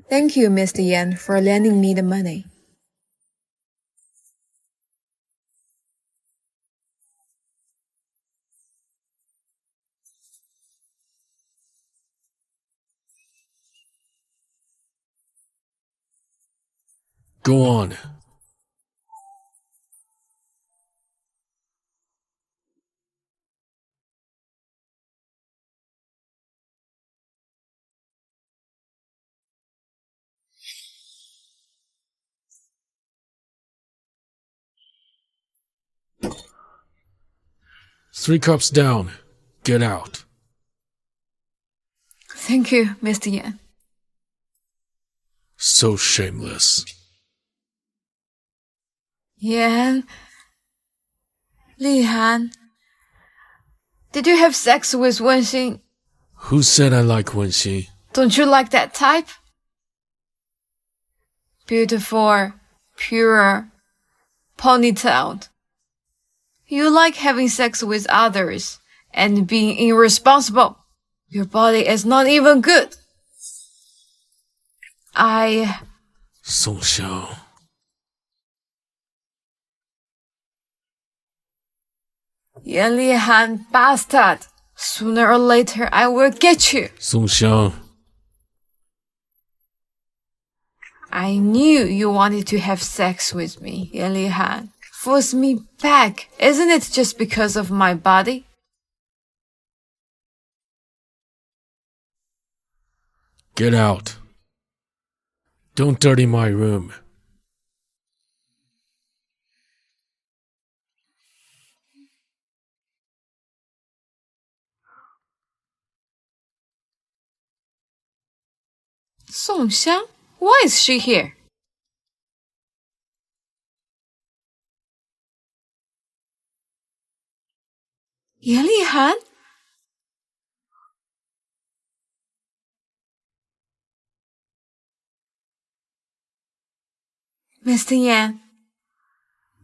Thank you, Mr. Yan, for lending me the money. Go on. Three cups down. Get out. Thank you, Mr. Yan. So shameless. Yan, Li Han, did you have sex with Wenxin? Who said I like Wenxin? Don't you like that type? Beautiful, pure, ponytailed. You like having sex with others and being irresponsible. Your body is not even good. Song Xiao. Yan Li Han, bastard. Sooner or later, I will get you. Song Xiao. I knew you wanted to have sex with me, Yan Li Han. Force me back. Isn't it just because of my body? Get out. Don't dirty my room. Song Xiang, why is she here? Yan Li Han? Mr. Yan?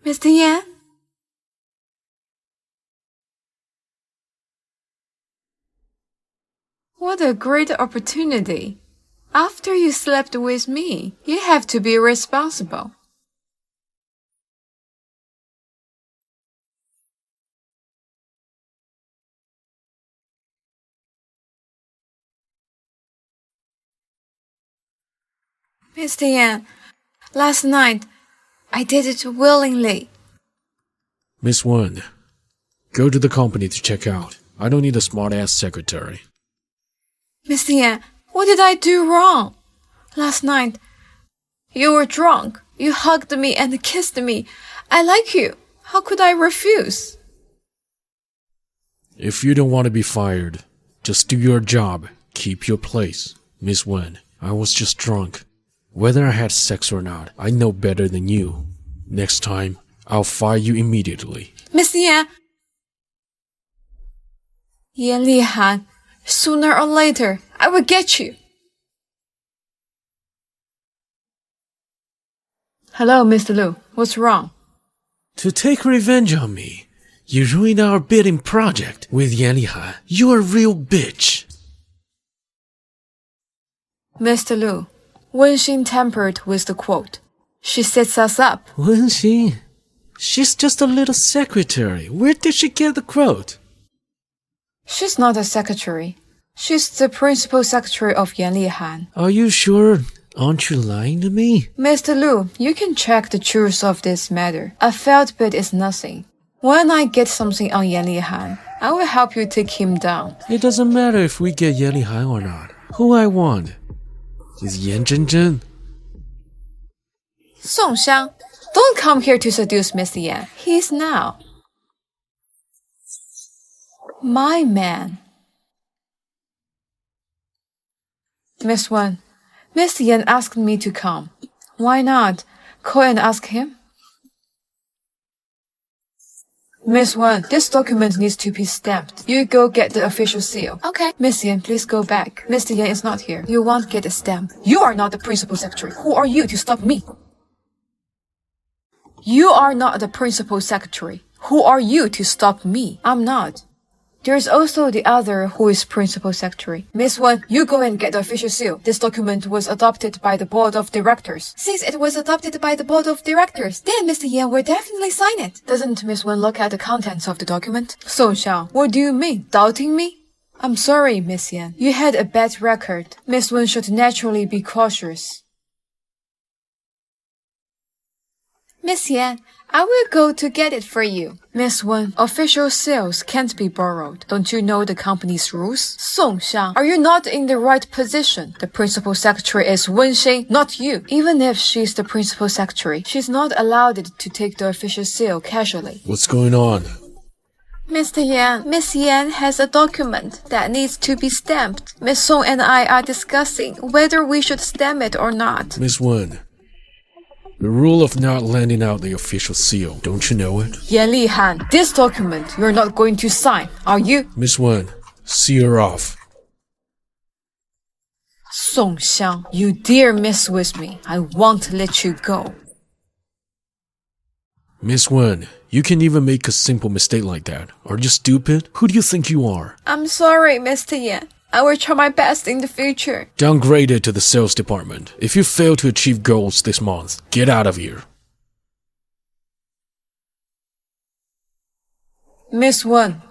Mr. Yan? What a great opportunity. After you slept with me, you have to be responsible. Mr. Yan, last night, I did it willingly. Miss Wen, go to the company to check out. I don't need a smart-ass secretary. Mr. Yan, what did I do wrong? Last night, you were drunk. You hugged me and kissed me. I like you. How could I refuse? If you don't want to be fired, just do your job. Keep your place. Miss Wen, I was just drunk. Whether I had sex or not, I know better than you. Next time, I'll fire you immediately. Mr. Yan. Yan Li Han, sooner or later, I will get you. Hello, Mr. Lu. What's wrong? To take revenge on me, you ruined our bidding project with Yan Li Han. You're a real bitch. Mr. Lu, Wenxin tampered with the quote. She sets us up. Wenxin? She's just a little secretary. Where did she get the quote? She's not a secretary. She's the principal secretary of Yan Li Han. Are you sure? Aren't you lying to me? Mr. Lu, you can check the truth of this matter. A failed bid is nothing. When I get something on Yan Li Han, I will help you take him down. It doesn't matter if we get Yan Li Han or not. Who I want is Yan Zhenzhen. Song Xiang, don't come here to seduce Mr. Yan. He is now my man. Miss Wen, Mr. Yan asked me to come. Why not? Call and ask him. Miss Wen, this document needs to be stamped. You go get the official seal. Okay. Miss Yan, please go back. Mr. Yan is not here. You won't get a stamp. You are not the principal secretary. Who are you to stop me? You are not the principal secretary. Who are you to stop me? I'm not. There's also the other who is principal secretary. Miss Wen, you go and get the official seal. This document was adopted by the board of directors. Since it was adopted by the board of directors, then Mr. Yan will definitely sign it. Doesn't Miss Wen look at the contents of the document? So Xiao, what do you mean? Doubting me? I'm sorry, Miss Yan. You had a bad record. Miss Wen should naturally be cautious. Miss Yan, I will go to get it for you. Miss Wen, official sales can't be borrowed. Don't you know the company's rules? Song Xiang, are you not in the right position? The principal secretary is Wen Xing, not you. Even if she's the principal secretary, she's not allowed to take the official seal casually. What's going on? Mr. Yan, Miss Yan has a document that needs to be stamped. Miss Song and I are discussing whether we should stamp it or not. Miss Wen, the rule of not lending out the official seal, don't you know it? Yan Lihan, this document you're not going to sign, are you? Miss Wen, see her off. Song Xiang, you dare mess with me. I won't let you go. Miss Wen, you can even make a simple mistake like that. Are you stupid? Who do you think you are? I'm sorry, Mr. Yan. I will try my best in the future. Downgrade it to the sales department. If you fail to achieve goals this month, get out of here. Miss Wen,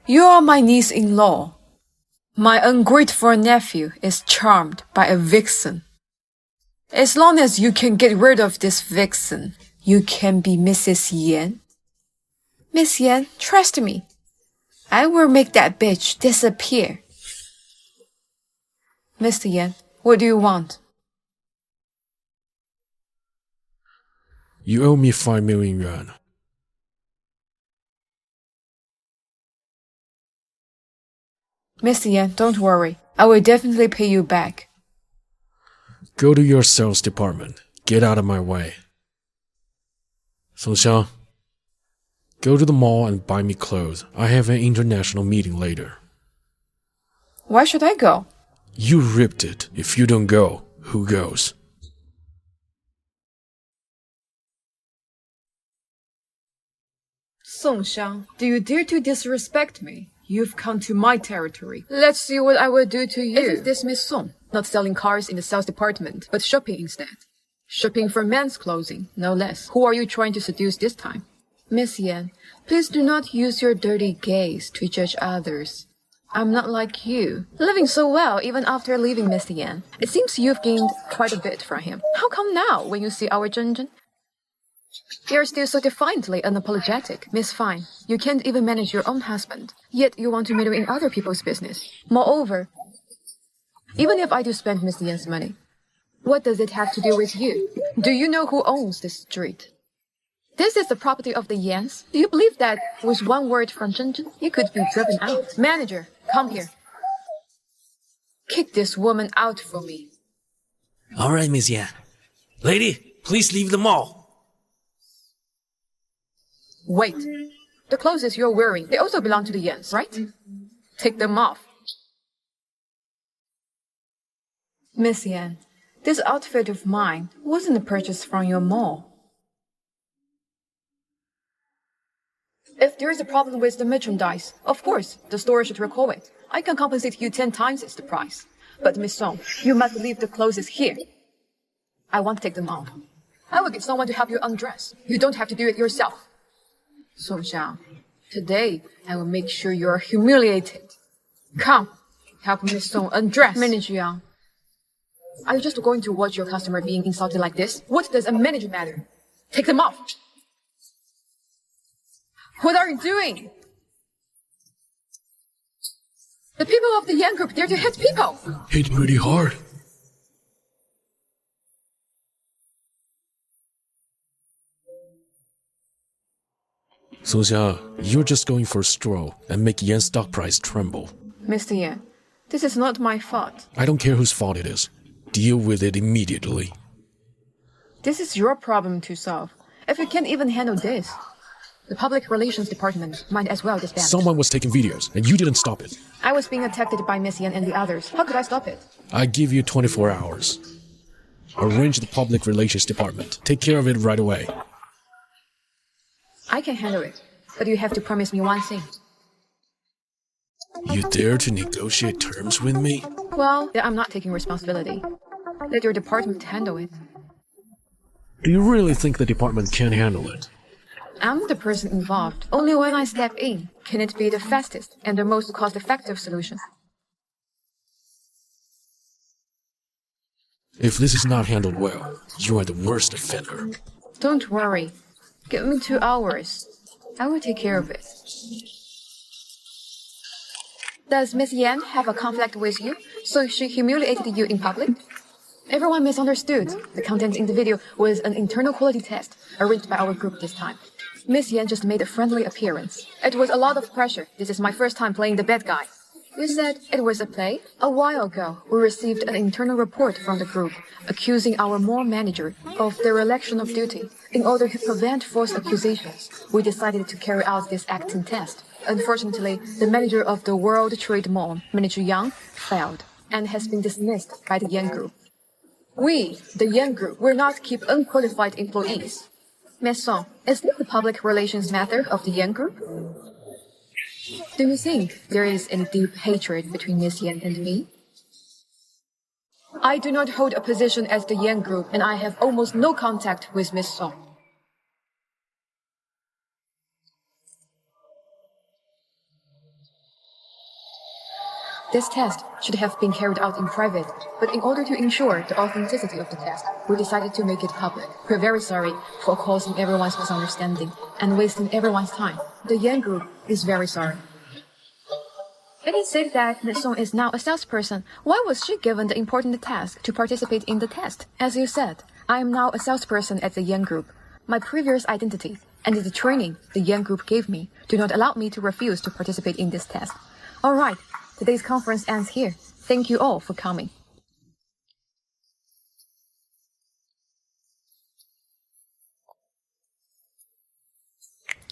you are my niece-in-law. My ungrateful nephew is charmed by a vixen. As long as you can get rid of this vixen, you can be Mrs. Yan. Miss Yan, trust me. I will make that bitch disappear. Mr. Yan, what do you want? You owe me 5 million yuan. Mr. Yan, don't worry. I will definitely pay you back. Go to your sales department. Get out of my way. Song Xiang, go to the mall and buy me clothes. I have an international meeting later. Why should I go? You ripped it. If you don't go, who goes? Song Xiang, do you dare to disrespect me? You've come to my territory. Let's see what I will do to you. Isn't this Miss Song? Not selling cars in the sales department, but shopping instead. Shopping for men's clothing, no less. Who are you trying to seduce this time? Miss Yan, please do not use your dirty gaze to judge others. I'm not like you, living so well even after leaving Mr. Yan. It seems you've gained quite a bit from him. How come now, when you see our Zhenzhen, you're still so defiantly unapologetic? Miss Fine, you can't even manage your own husband, yet you want to meddle in other people's business. Moreover, even if I do spend Mr. Yan's money, what does it have to do with you? Do you know who owns this street? This is the property of the Yans. Do you believe that with one word from Zhenzhen, you could be driven out? Manager, come here. Kick this woman out for me. All right, Miss Yan. Lady, please leave the mall. Wait. The clothes you're wearing, they also belong to the Yans, right? Take them off. Miss Yan, this outfit of mine wasn't purchased from your mall. If there is a problem with the merchandise, of course, the store should recall it. I can compensate you 10 times the price. But Miss Song, you must leave the clothes here. I won't take them off. I will get someone to help you undress. You don't have to do it yourself. Song Xiang, today I will make sure you are humiliated. Come, help Miss Song undress. Manager Yang, are you just going to watch your customer being insulted like this? What does a manager matter? Take them off. What are you doing? The people of the Yan Group dare to hit people. Hit pretty hard. Song Xiang, you're just going for a stroll and make Yan's stock price tremble. Mr. Yan, this is not my fault. I don't care whose fault it is. Deal with it immediately. This is your problem to solve. If you can't even handle this, the public relations department might as well disband. Someone was taking videos, and you didn't stop it. I was being attacked by Miss Yan and the others. How could I stop it? I give you 24 hours. Arrange the public relations department. Take care of it right away. I can handle it, but you have to promise me one thing. You dare to negotiate terms with me? Well, then I'm not taking responsibility. Let your department handle it. Do you really think the department can handle it? I'm the person involved. Only when I step in can it be the fastest and the most cost-effective solution. If this is not handled well, you are the worst offender. Don't worry. Give me 2 hours. I will take care of it. Does Miss Yan have a conflict with you, so she humiliated you in public? Everyone misunderstood. The content in the video was an internal quality test arranged by our group this time. Miss Yan just made a friendly appearance. It was a lot of pressure. This is my first time playing the bad guy. You said it was a play? A while ago, we received an internal report from the group accusing our mall manager of dereliction of duty. In order to prevent false accusations, we decided to carry out this acting test. Unfortunately, the manager of the World Trade Mall, Manager Yang, failed and has been dismissed by the Yan Group. We, the Yan Group, will not keep unqualified employees. Miss Song, is this the public relations method of the Yan Group? Do you think there is any deep hatred between Miss Yan and me? I do not hold a position at the Yan Group, and I have almost no contact with Miss Song. This test should have been carried out in private, but in order to ensure the authenticity of the test, we decided to make it public. We're very sorry for causing everyone's misunderstanding and wasting everyone's time. The Yan Group is very sorry. It is said that Ms. Song is now a salesperson. Why was she given the important task to participate in the test? As you said, I am now a salesperson at the Yan Group. My previous identity and the training the Yan Group gave me do not allow me to refuse to participate in this test. All right. Today's conference ends here. Thank you all for coming.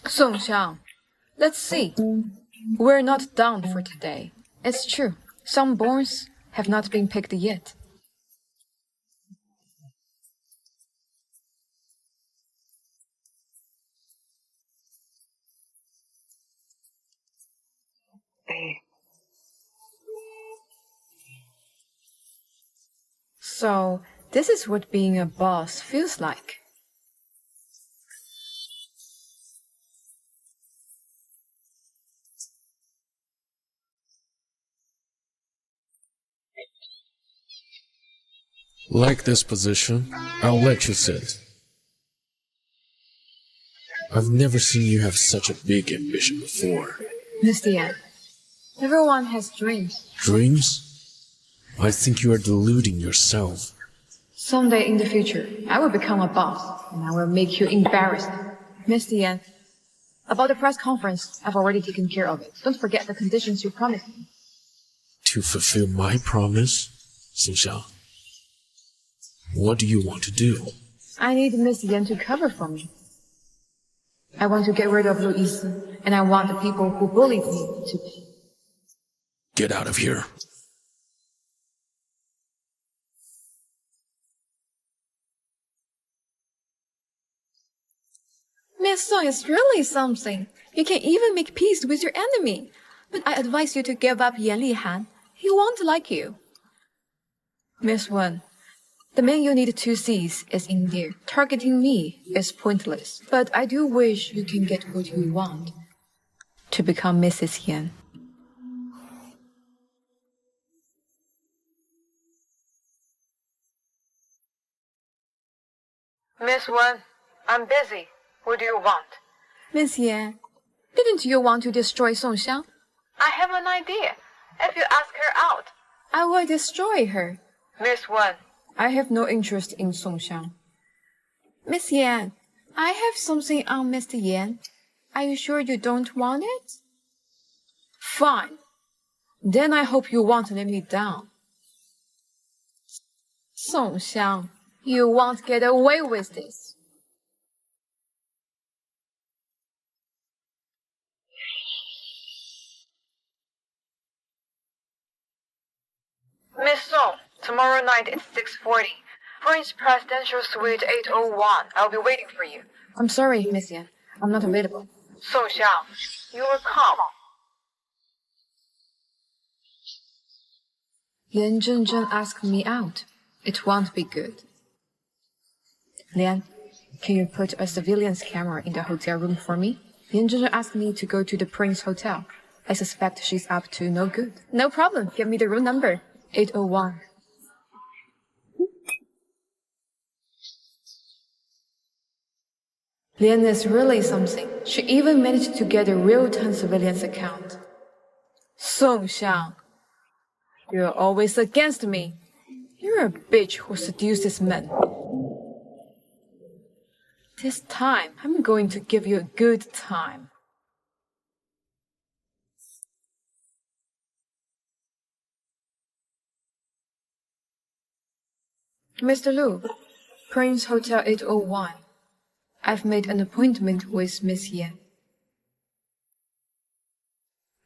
Song Xiang, let's see. We're not done for today. It's true, some bones have not been picked yet. So, this is what being a boss feels like. Like this position, I'll let you sit. I've never seen you have such a big ambition before. Mr. Yan, everyone has dreams. Dreams? I think you are deluding yourself. Someday in the future, I will become a boss, and I will make you embarrassed. Mr. Yan, about the press conference, I've already taken care of it. Don't forget the conditions you promised me. To fulfill my promise, Xingxiang, what do you want to do? I need Miss Yan to cover for me. I want to get rid of Louise, and I want the people who bullied me to pay. Get out of here. Miss Song is really something. You can even make peace with your enemy. But I advise you to give up Yan Lihan. He won't like you. Miss Wen, the man you need to seize is in there. Targeting me is pointless. But I do wish you can get what you want. To become Mrs. Yan. Miss Wen, I'm busy. What do you want? Miss Yan, didn't you want to destroy Song Xiang? I have an idea. If you ask her out. I will destroy her. Miss Wen, I have no interest in Song Xiang. Miss Yan, I have something on Mr. Yan. Are you sure you don't want it? Fine. Then I hope you won't let me down. Song Xiang, you won't get away with this. Miss Song, tomorrow night at 6:40. French Presidential Suite 801. I'll be waiting for you. I'm sorry, Miss Yan. I'm not available. Song Xiang, you will come. Yan Zhenzhen asked me out. It won't be good. Lian, can you put a surveillance camera in the hotel room for me? Yan Zhenzhen asked me to go to the Prince Hotel. I suspect she's up to no good. No problem. Give me the room number. 801. Lian is really something. She even managed to get a real-time surveillance account. Song Xiang, you're always against me. You're a bitch who seduces men. This time, I'm going to give you a good time. Mr. Lu, Prince Hotel 801. I've made an appointment with Miss Yan.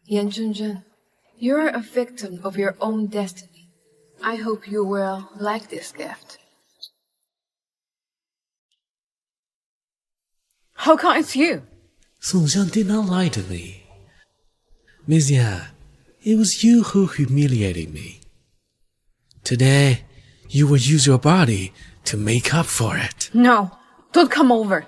Yan Zhenzhen, you're a victim of your own destiny. I hope you will like this gift. How come it's you? Song Xiang did not lie to me. Miss Yan, it was you who humiliated me. Today, you will use your body to make up for it. No, don't come over.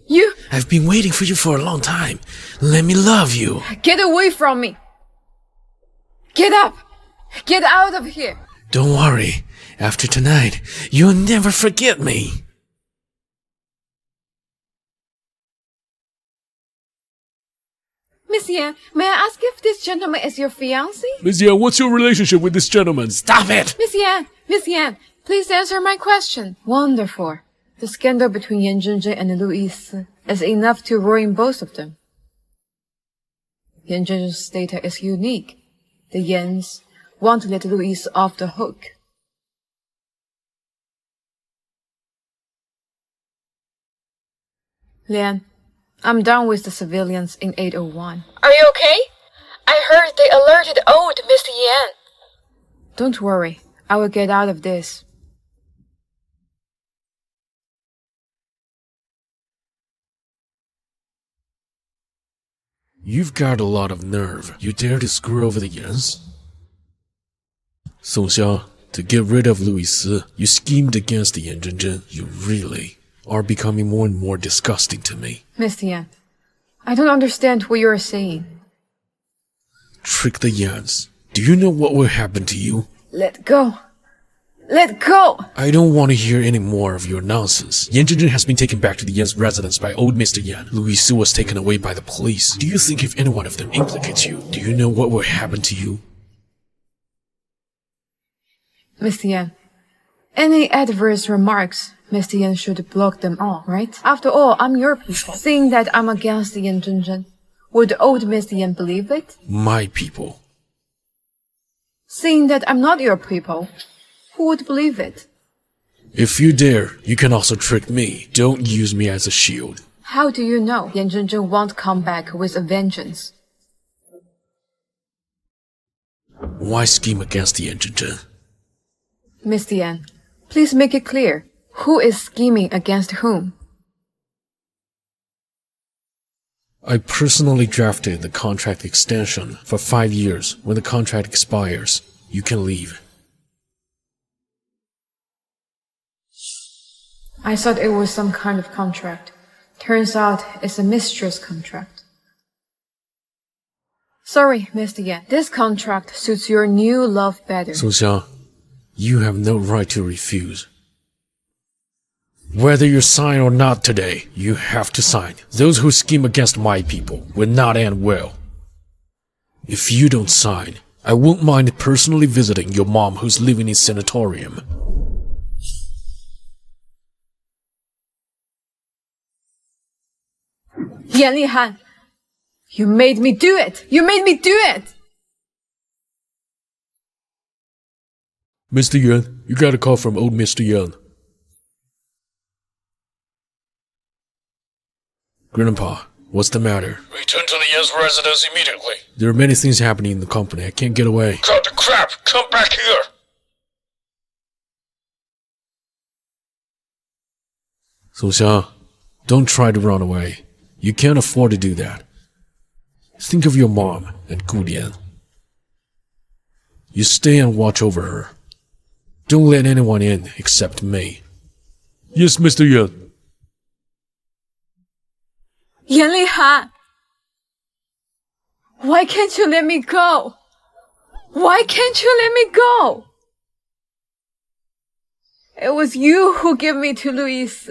You... I've been waiting for you for a long time. Let me love you. Get away from me. Get up. Get out of here. Don't worry. After tonight, you'll never forget me. Miss Yan, may I ask if this gentleman is your fiancé? Miss Yan, what's your relationship with this gentleman? Stop it! Miss Yan, please answer my question. Wonderful. The scandal between Yan Zhenzhen and Louis is enough to ruin both of them. Yan Zhenzhen's data is unique. The Yans want to let Louis off the hook. Lian, I'm done with the civilians in 801. Are you okay? I heard they alerted old Mr. Yan. Don't worry, I will get out of this. You've got a lot of nerve. You dare to screw over the Yans? Song Xiang, to get rid of Louis, you schemed against the Yan Zhenzhen. You really are becoming more and more disgusting to me. Mr. Yan, I don't understand what you are saying. Trick the Yans. Do you know what will happen to you? Let go. Let go! I don't want to hear any more of your nonsense. Yan Zhenzhen has been taken back to the Yan's residence by old Mr. Yan. Louis Su was taken away by the police. Do you think if any one of them implicates you, do you know what will happen to you? Mr. Yan, any adverse remarks, Mr. Yan should block them all, right? After all, I'm your people. Seeing that I'm against the Yan Zhenzhen, would old Mr. Yan believe it? My people. Seeing that I'm not your people, who would believe it? If you dare, you can also trick me. Don't use me as a shield. How do you know Yan Zhenzhen won't come back with a vengeance? Why scheme against the Yan Zhenzhen? Mr. Yan, please make it clear. Who is scheming against whom? I personally drafted the contract extension for 5 years. When the contract expires, you can leave. I thought it was some kind of contract. Turns out it's a mistress contract. Sorry, Mr. Yan. This contract suits your new love better. Song Xiang, you have no right to refuse. Whether you sign or not today, you have to sign. Those who scheme against my people will not end well. If you don't sign, I won't mind personally visiting your mom who's living in sanatorium. Yan Lihan, you made me do it! You made me do it! Mr. Yan, you got a call from old Mr. Yan. Grandpa, what's the matter? Return to the Yan's residence immediately. There are many things happening in the company. I can't get away. Cut the crap! Come back here! Song Xiang, don't try to run away. You can't afford to do that. Think of your mom and Gu Dian. You stay and watch over her. Don't let anyone in except me. Yes, Mr. Yan. Yan Lihan! Why can't you let me go? Why can't you let me go? It was you who gave me to Louis.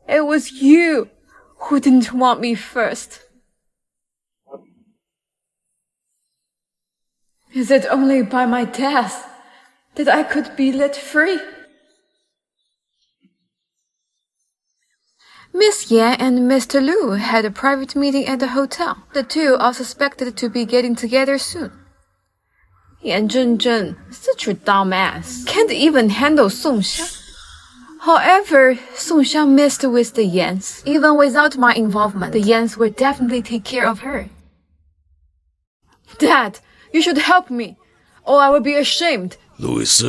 It was you who didn't want me first. Is it only by my death that I could be let free? Miss Yan and Mr. Liu had a private meeting at the hotel. The two are suspected to be getting together soon. Yan Zhenzhen, such a dumbass, can't even handle Song Xiang. However, Song Xiang messed with the Yans. Even without my involvement, the Yans will definitely take care of her. Dad, you should help me, or I will be ashamed. Louis,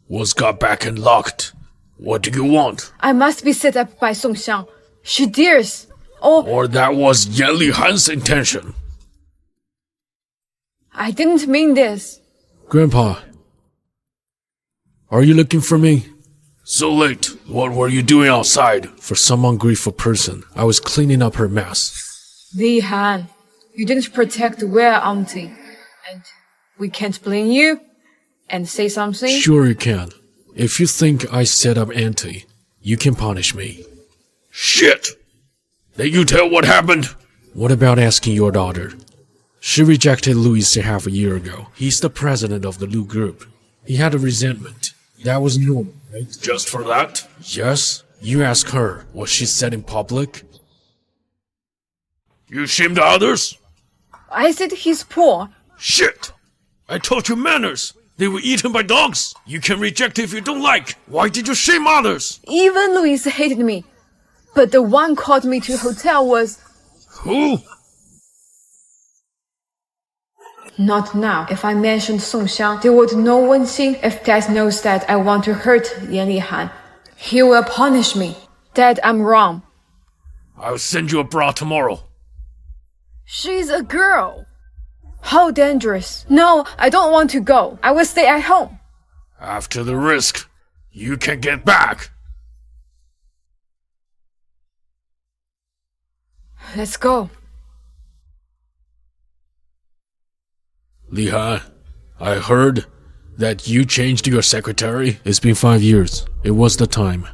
was got back and locked. What do you want? I must be set up by Song Xiang. She dares. Or that was Yan Lihan's intention. I didn't mean this. Grandpa, are you looking for me? So late. What were you doing outside? For some ungrateful person, I was cleaning up her mess. Li Han, you didn't protect Wei Auntie. And we can't blame you. And say something? Sure you can. If you think I set up Auntie, you can punish me. Shit! Then you tell what happened? What about asking your daughter? She rejected Louis half a year ago. He's the president of the Liu group. He had a resentment. That was normal, right? Just for that? Yes. You ask her what she said in public. You shamed others? I said he's poor. Shit! I taught you manners. They were eaten by dogs. You can reject if you don't like. Why did you shame others? Even Louis hated me. But the one called me to hotel was... Who? Not now. If I mentioned Song Xiang, they would know one thing. If Dad knows that I want to hurt Yan Lihan, he will punish me. Dad, I'm wrong. I'll send you a bra tomorrow. She's a girl. How dangerous. No, I don't want to go. I will stay at home. After the risk, you can get back. Let's go. Lihan, I heard that you changed your secretary. It's been 5 years. It was the time.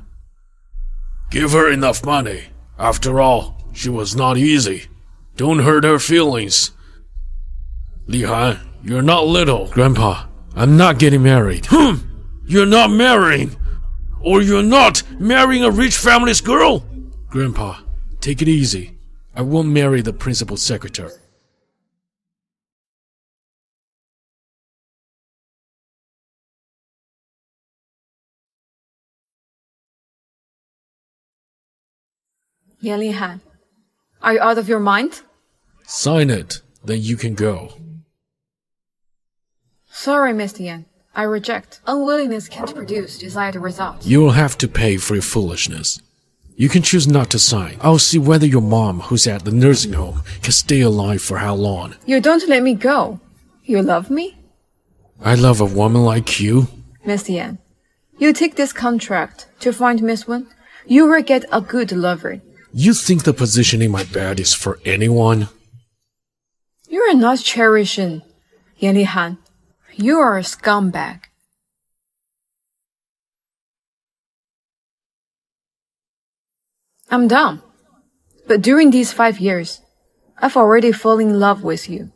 Give her enough money. After all, she was not easy. Don't hurt her feelings. Lihan, you're not little. Grandpa, I'm not getting married. You're not marrying. Or you're not marrying a rich family's girl. Grandpa, take it easy. I won't marry the principal secretary. Yan Lihan, are you out of your mind? Sign it, then you can go. Sorry, Mr. Yan. I reject. Unwillingness can't produce desired results. You will have to pay for your foolishness. You can choose not to sign. I'll see whether your mom, who's at the nursing home, can stay alive for how long. You don't let me go. You love me? I love a woman like you. Mr. Yan, you take this contract to find Miss Wen. You will get a good lover. You think the position in my bed is for anyone? You are not cherishing Yan Lihan. You are a scumbag. I'm done. But during these 5 years, I've already fallen in love with you.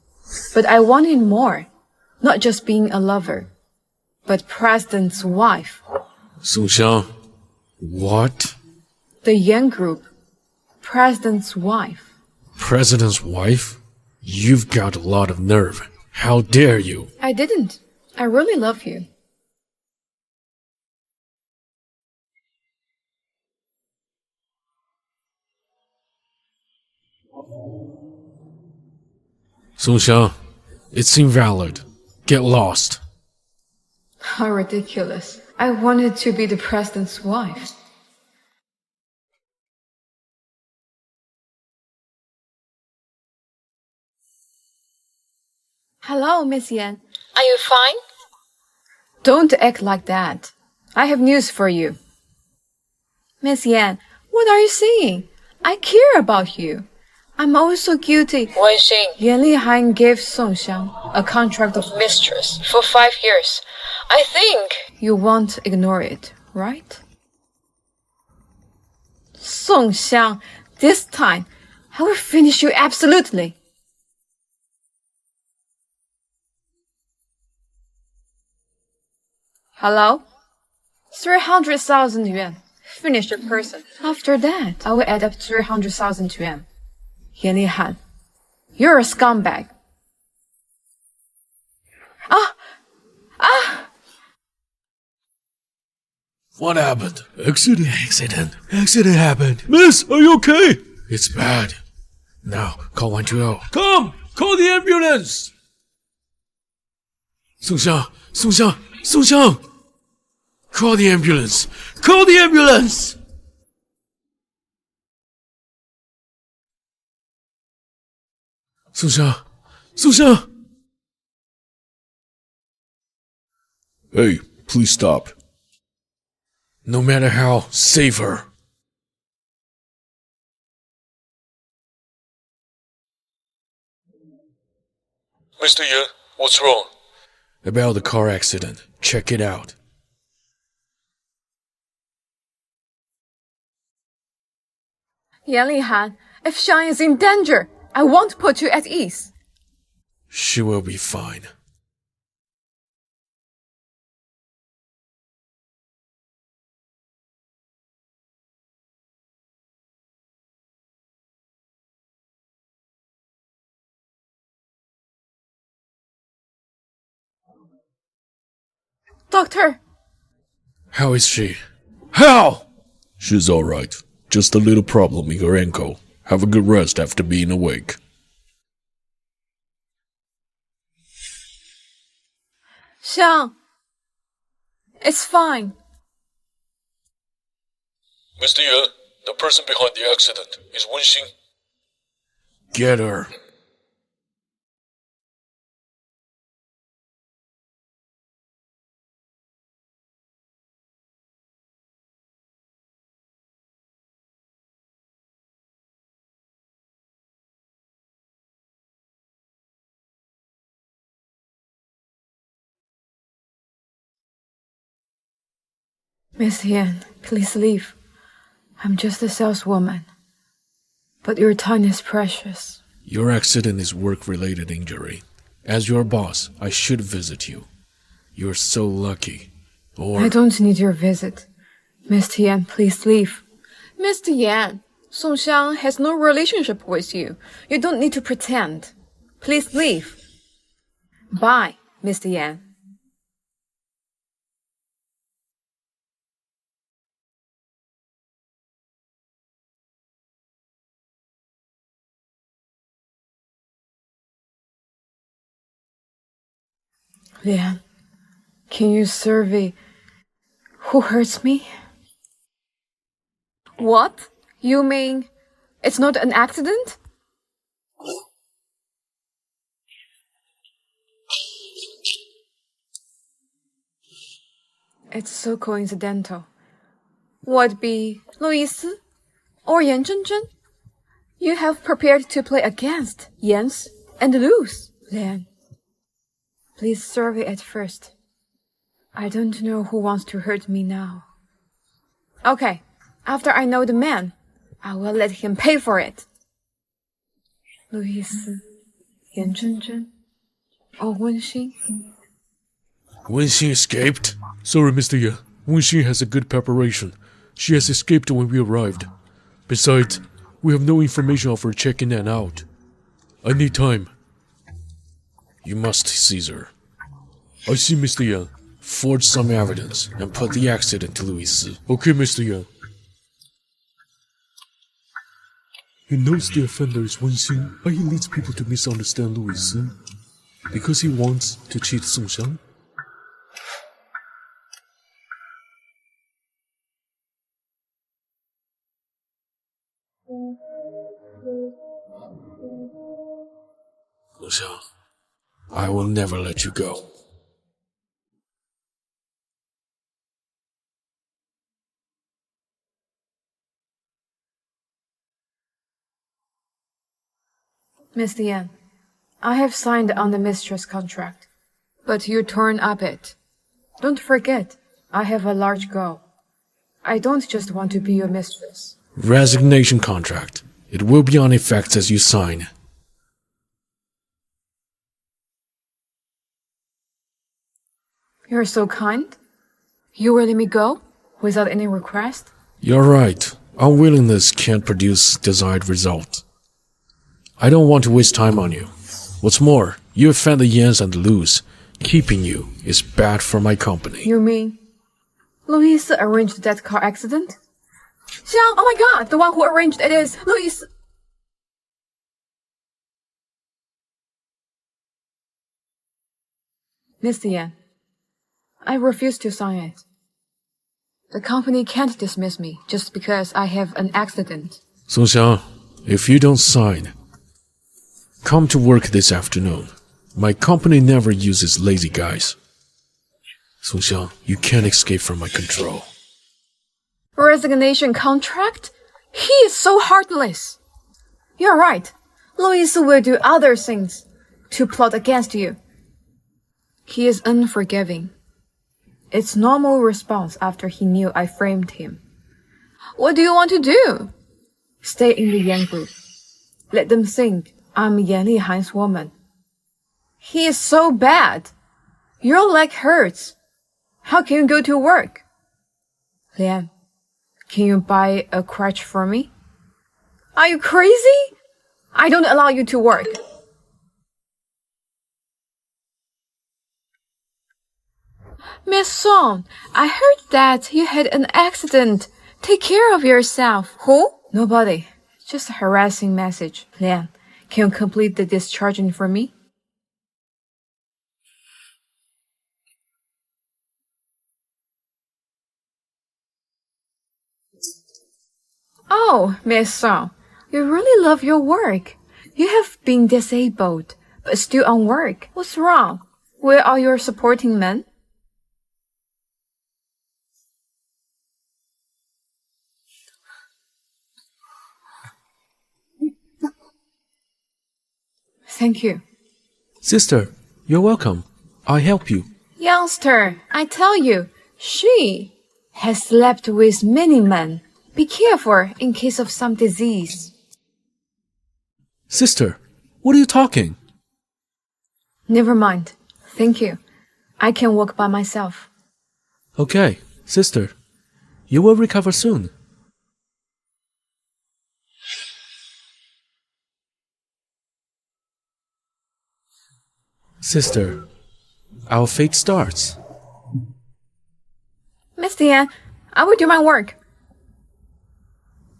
But I wanted more. Not just being a lover, but president's wife. Song Xiang, what? The Yan Group. President's wife. President's wife? You've got a lot of nerve. How dare you? I didn't. I really love you. Song Xiang, it's invalid. Get lost. How ridiculous. I wanted to be the president's wife. Hello, Miss Yan. Are you fine? Don't act like that. I have news for you. Miss Yan, what are you saying? I care about you. I'm also guilty. Wenxing, Yan Lihan gave Song Xiang a contract of mistress, for 5 years. I think. You won't ignore it, right? Song Xiang, this time, I will finish you absolutely. Hello? 300,000 yuan. Finish the person. After that, I will add up 300,000 yuan. Yan Lihan, you're a scumbag. What happened? Accident happened. Miss, are you okay? It's bad. Now, call 120. Come! Call the ambulance! Song Xiang! Call the ambulance! Call the ambulance! Song Xiang! Hey, please stop. No matter how, save her. Mr. Yan, what's wrong? About the car accident. Check it out. Yan Lihan, if Xiang is in danger, I won't put you at ease. She will be fine. Doctor! How is she? How? She's alright. Just a little problem in her ankle. Have a good rest after being awake. Xiang, it's fine. Mr. Yan, the person behind the accident is Wenxing. Get her. Miss Yan, please leave. I'm just a saleswoman. But your time is precious. Your accident is work-related injury. As your boss, I should visit you. You're so lucky. Or... I don't need your visit. Mr. Yan, please leave. Mr. Yan, Song Xiang has no relationship with you. You don't need to pretend. Please leave. Bye, Mr. Yan. Lian, can you survey who hurts me? What? You mean it's not an accident? It's so coincidental. Would be Louis or Yan Zhenzhen? You have prepared to play against Yan's and lose, Lian. Please survey it first. I don't know who wants to hurt me now. Okay, after I know the man, I will let him pay for it. Louis, Yan Zhenzhen, or Wenxing? Wenxing escaped? Sorry, Mr. Yan. Wenxing has a good preparation. She has escaped when we arrived. Besides, we have no information of her checking in and out. I need time. You must seize her. I see, Mr. Yan. Forge some evidence and put the accident to Louis. Okay, Mr. Yan. He knows the offender is Wenxing, but he leads people to misunderstand Louis. Because he wants to cheat Song Xiang? Song Xiang, I will never let you go. Mr. Yan, I have signed on the mistress contract, but you torn up it. Don't forget, I have a large goal. I don't just want to be your mistress. Resignation contract. It will be on effect as you sign. You're so kind. You will let me go without any request? You're right. Unwillingness can't produce desired result. I don't want to waste time on you. What's more, you offend the Yans and the Lus. Keeping you is bad for my company. You mean Louise arranged that car accident? Xiang, oh my god, the one who arranged it is Louise. Mr. Yan, I refuse to sign it. The company can't dismiss me just because I have an accident. Song Xiang, if you don't sign, come to work this afternoon. My company never uses lazy guys. Song Xiang, you can't escape from my control. Resignation contract? He is so heartless. You're right. Louis will do other things to plot against you. He is unforgiving. It's normal response after he knew I framed him. What do you want to do? Stay in the Yan group. Let them think I'm Yan Lihan's woman. He is so bad. Your leg hurts. How can you go to work? Lian, can you buy a crutch for me? Are you crazy? I don't allow you to work. Miss Song, I heard that you had an accident. Take care of yourself. Who? Nobody. Just a harassing message. Lian, can you complete the discharging for me? Oh, Miss Song, you really love your work. You have been disabled, but still on work. What's wrong? Where are your supporting men? Thank you. Sister, you're welcome. I help you. Youngster, I tell you, she has slept with many men. Be careful in case of some disease. Sister, what are you talking? Never mind. Thank you. I can walk by myself. Okay, sister. You will recover soon. Sister, our fate starts. Miss Yan, I will do my work.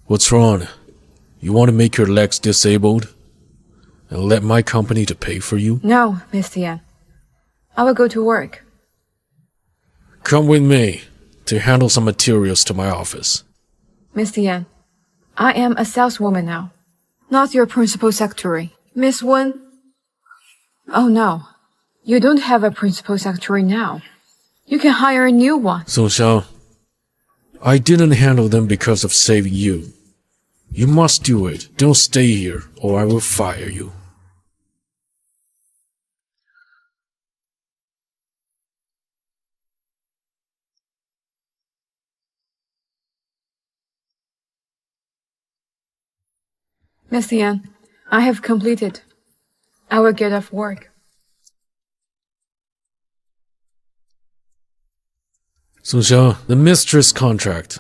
What's wrong? You want to make your legs disabled? And let my company to pay for you? No, Miss Yan. I will go to work. Come with me to handle some materials to my office. Miss Yan, I am a saleswoman now, not your principal secretary. Miss Wen? Oh no, you don't have a principal secretary now. You can hire a new one. Song Xiang, I didn't handle them because of saving you. You must do it. Don't stay here, or I will fire you. Miss Yan, I have completed. I will get off work. Song Xiang, the mistress contract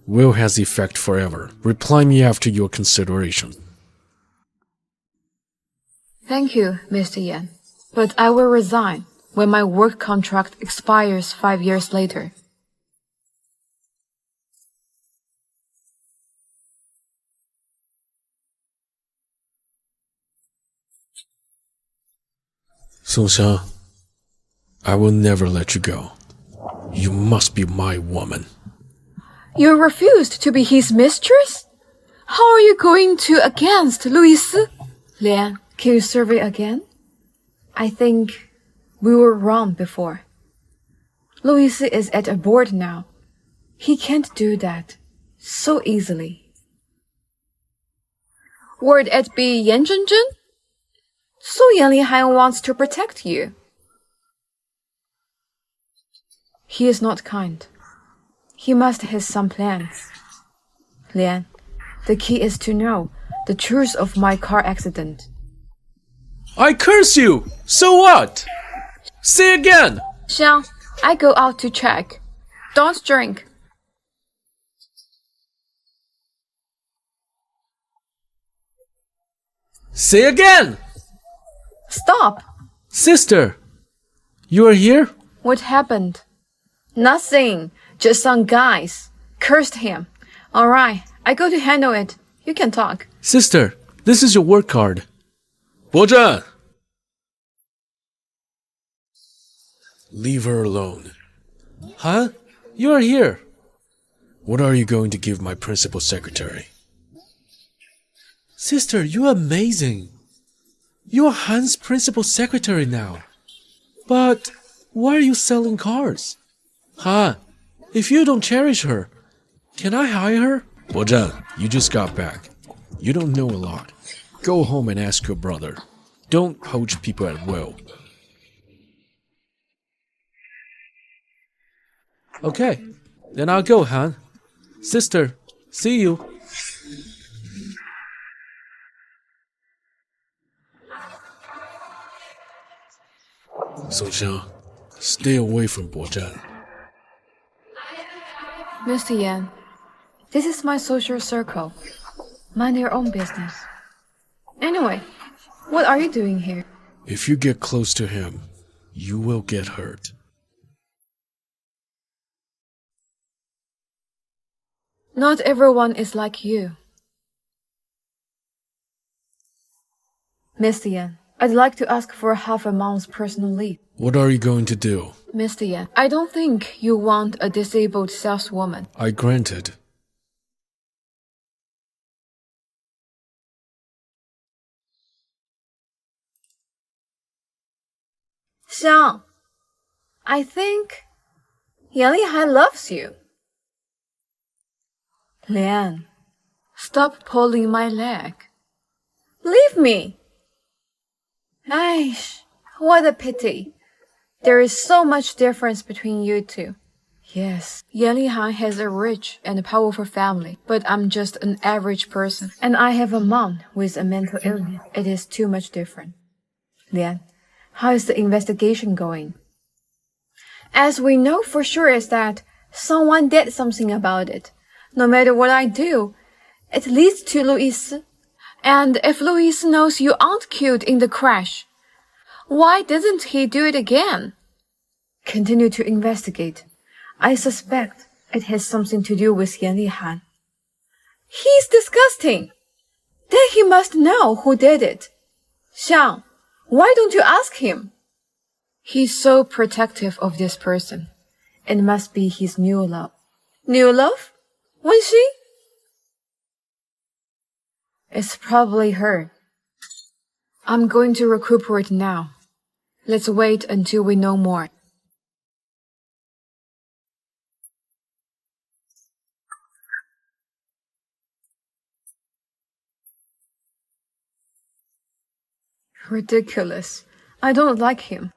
will has effect forever. Reply me after your consideration. Thank you, Mr. Yan. But I will resign when my work contract expires 5 years later. Song Xiang, I will never let you go. You must be my woman. You refused to be his mistress? How are you going to against Louis? Lian, can you survey again? I think we were wrong before. Louis is at a board now. He can't do that so easily. Would it be Yan Zhenzhen? So Yan Lihan wants to protect you. He is not kind. He must have some plans. Lian, The key is to know the truth of my car accident. I curse you! So what? Say again! Xiang, I go out to check. Don't drink. Say again! Stop! Sister, you are here? What happened? Nothing. Just some guys cursed him. Alright, I go to handle it. You can talk. Sister, this is your work card. 伯珍! Leave her alone. Huh? You are here. What are you going to give my principal secretary? Sister, you're amazing. You are Han's principal secretary now. But why are you selling cars? Han, if you don't cherish her, can I hire her? 伯珍, you just got back. You don't know a lot. Go home and ask your brother. Don't poach people at will. Okay, then I'll go, Han. Sister, see you. Songxiang, stay away from Bozhan. Mr. Yan, this is my social circle. Mind your own business. Anyway, what are you doing here? If you get close to him, you will get hurt. Not everyone is like you. Mr. Yan, I'd like to ask for half a month's personal leave. What are you going to do? Mr. Yan, I don't think you want a disabled saleswoman. I granted. Xiang, I think Yan Lihai loves you. Lian, stop pulling my leg. Leave me. Aish, what a pity. There is so much difference between you two. Yes, Yan Lihai has a rich and powerful family, but I'm just an average person. And I have a mom with a mental illness. It is too much different. Lian, how is the investigation going? As we know for sure is that someone did something about it. No matter what I do, it leads to Luis. And if Luis knows you aren't killed in the crash, why didn't he do it again? Continue to investigate. I suspect it has something to do with Yan Lihan. He's disgusting. Then he must know who did it. Xiang, why don't you ask him? He's so protective of this person. It must be his new love. New love? Wenxi? It's probably her. I'm going to recuperate now. Let's wait until we know more. Ridiculous. I don't like him.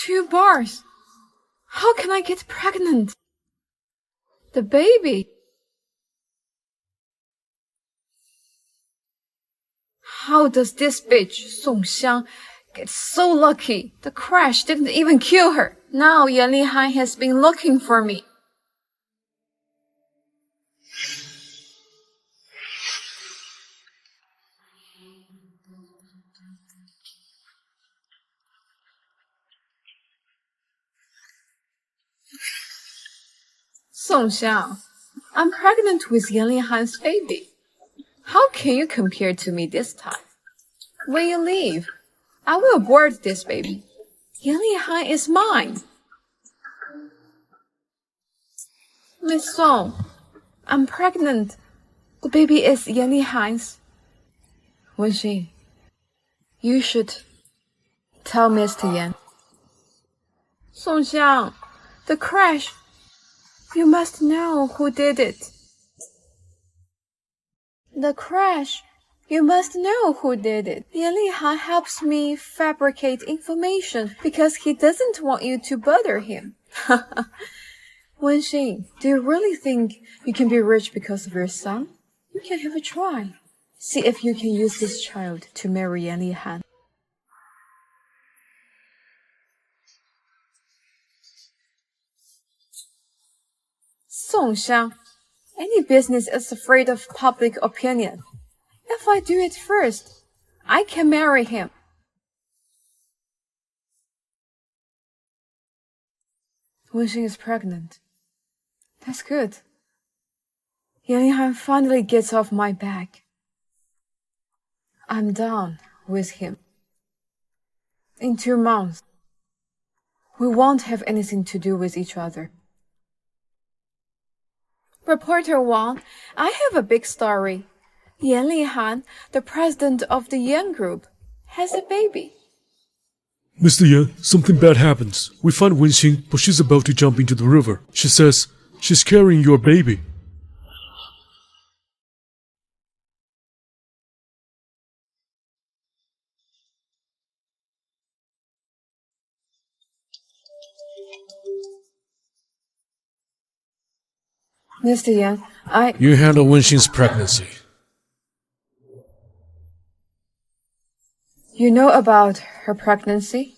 2 bars. How can I get pregnant? The baby. How does this bitch, Song Xiang, get so lucky? The crash didn't even kill her. Now Yan Lihai has been looking for me. Song Xiang, I'm pregnant with Yan Lihai's baby. How can you compare to me this time? When you leave, I will abort this baby. Yan Lihai is mine. Miss Song, I'm pregnant. The baby is Yan Lihai's. Wenxi, you should tell Mr. Yan. Song Xiang, the crash. You must know who did it. The crash You must know who did it. Yan Lihan helps me fabricate information because he doesn't want you to bother him. Wenxing, do you really think you can be rich because of your son? You can have a try. See if you can use this child to marry Yan Lihan. Song Xiang, any business is afraid of public opinion. If I do it first, I can marry him. Wenxing is pregnant. That's good. Yan Lihan finally gets off my back. I'm done with him. In 2 months, we won't have anything to do with each other. Reporter Wang, I have a big story. Yan Lihan, the president of the Yan Group, has a baby. Mr. Yan, something bad happens. We find Wenxing, but she's about to jump into the river. She says she's carrying your baby. Mr. Yan, You handle Wenxing's pregnancy. You know about her pregnancy?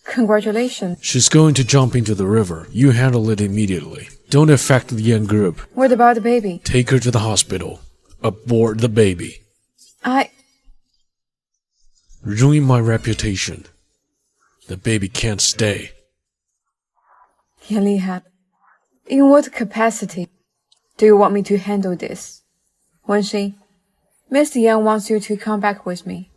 Congratulations. She's going to jump into the river. You handle it immediately. Don't affect the Yan group. What about the baby? Take her to the hospital. Abort the baby. Ruin my reputation. The baby can't stay. Yan Lihan, in what capacity do you want me to handle this? Wenxing, Mr. Yan wants you to come back with me.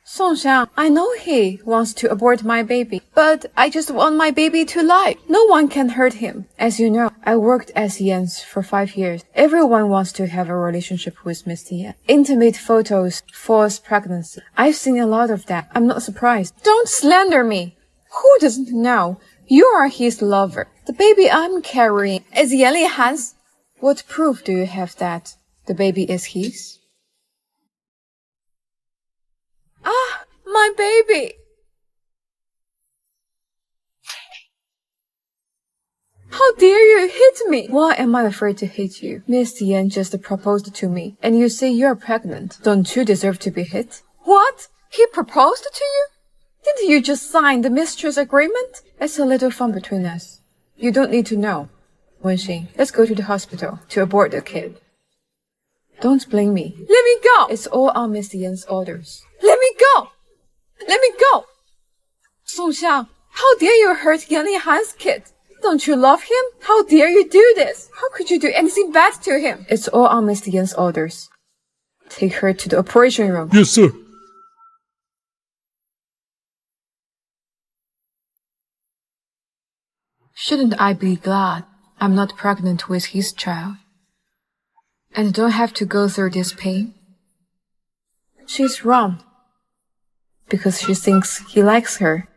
Song Xiang, I know he wants to abort my baby, but I just want my baby to live. No one can hurt him. As you know, I worked as Yan's for 5 years. Everyone wants to have a relationship with Mr. Yan. Intimate photos, false pregnancy. I've seen a lot of that. I'm not surprised. Don't slander me. Who doesn't know? You are his lover. The baby I'm carrying is Yan Lihan's. What proof do you have that the baby is his? Ah, my baby! How dare you hit me? Why am I afraid to hit you? Mr. Yan just proposed to me, and you say you're pregnant. Don't you deserve to be hit? What? He proposed to you? Didn't you just sign the mistress agreement? It's a little fun between us. You don't need to know. Wenxing, let's go to the hospital to abort the kid. Don't blame me. Let me go! It's all on Mr. Yan's orders. Let me go! Let me go! Song Xiang, how dare you hurt Yan Lihan's kid? Don't you love him? How dare you do this? How could you do anything bad to him? It's all on Mr. Yan's orders. Take her to the operation room. Yes, sir. Shouldn't I be glad I'm not pregnant with his child? And don't have to go through this pain? She's wrong. Because she thinks he likes her.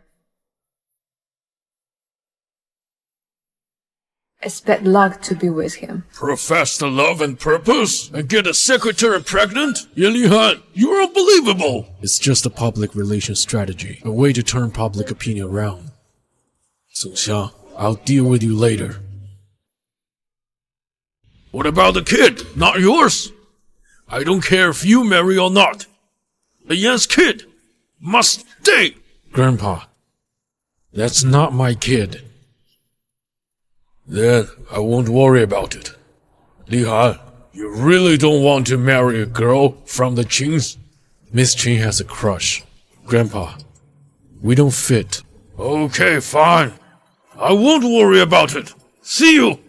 It's bad luck to be with him. Profess the love and purpose and get a secretary pregnant? Yan Lihan, you're unbelievable! It's just a public relations strategy, a way to turn public opinion around. Song Xiang, I'll deal with you later. What about the kid? Not yours? I don't care if you marry or not. The Yan's kid must stay! Grandpa, that's not my kid. Then I won't worry about it. Lihan, you really don't want to marry a girl from the Qings? Miss Qing has a crush. Grandpa, we don't fit. Okay, fine. I won't worry about it. See you!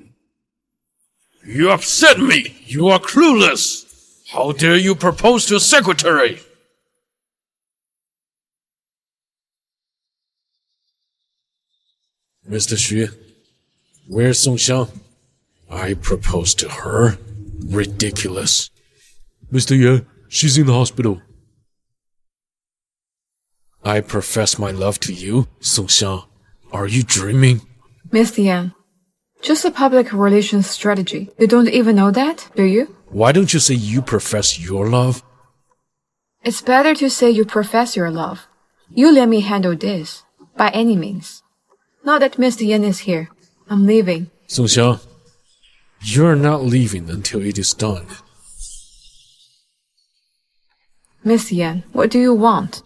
You upset me! You are clueless! How dare you propose to a secretary? Mr. Xu, where's Song Xiang? I proposed to her? Ridiculous. Mr. Yan, she's in the hospital. I profess my love to you, Song Xiang. Are you dreaming? Mr. Yan, just a public relations strategy. You don't even know that, do you? Why don't you say you profess your love? It's better to say you profess your love. You let me handle this, by any means. Now that Mr. Yan is here, I'm leaving. Songxiang, you're not leaving until it is done. Miss Yan, what do you want?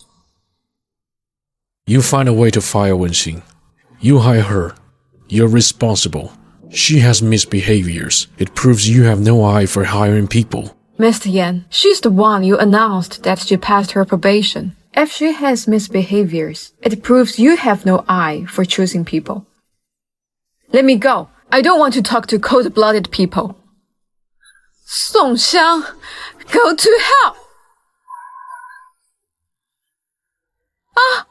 You find a way to fire Wenxing. You hire her. You're responsible. She has misbehaviors. It proves you have no eye for hiring people. Mr. Yan, she's the one you announced that she passed her probation. If she has misbehaviors, it proves you have no eye for choosing people. Let me go. I don't want to talk to cold-blooded people. Song Xiang, go to hell! Ah!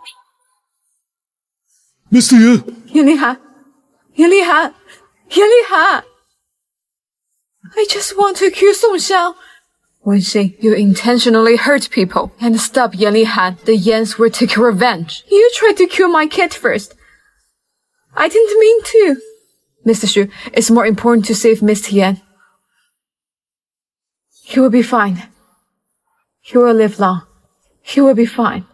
Mr. Yan! Yan Lihan! Yan Lihan! Yan Lihan! I just want to kill Song Xiang. Wenxing, you intentionally hurt people and stop Yan Lihan. The Yans will take revenge. You tried to kill my kid first. I didn't mean to. Mr. Xu, it's more important to save Mr. Yan. He will be fine. He will live long. He will be fine.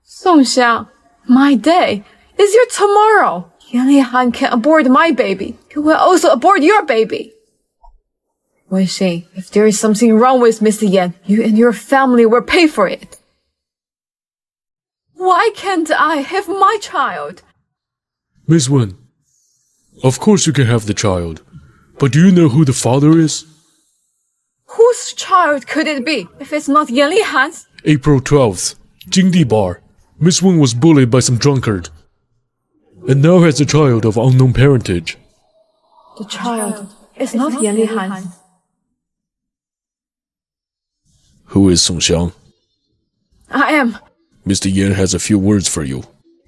Song Xiang, my day is your tomorrow. Yan Lihan can abort my baby. He will also abort your baby. Wenxing, if there is something wrong with Mr. Yan, you and your family will pay for it. Why can't I have my child? Miss Wen, of course you can have the child. But do you know who the father is? Whose child could it be if it's not Yan Lihan's? April 12th, Jingdi Bar. Miss Wen was bullied by some drunkard. And now has a child of unknown parentage. The child is not Yan Lihan's. Who is Songxiang? I am. Mr. Yan has a few words for you.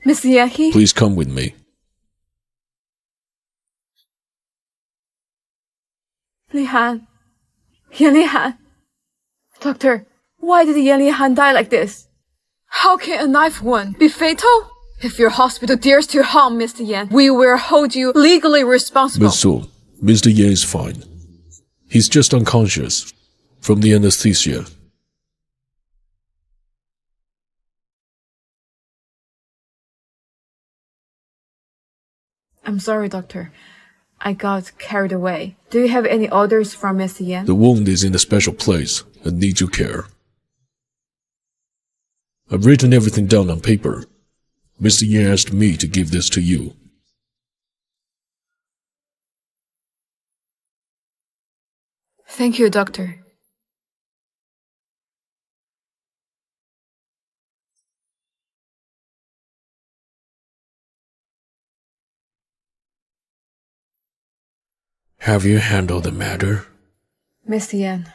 Mr. Yan, he... Please come with me. Lihan. Yan Lihan. Doctor, why did Yan Lihan die like this? How can a knife wound be fatal? If your hospital dares to harm Mr. Yan, we will hold you legally responsible. Miss Song, Mr. Yan is fine. He's just unconscious from the anesthesia. I'm sorry, doctor. I got carried away. Do you have any orders from Mr. Yan? The wound is in a special place and needs your care. I've written everything down on paper. Mr. Yan asked me to give this to you. Thank you, doctor. Have you handled the matter? Mr. Yan,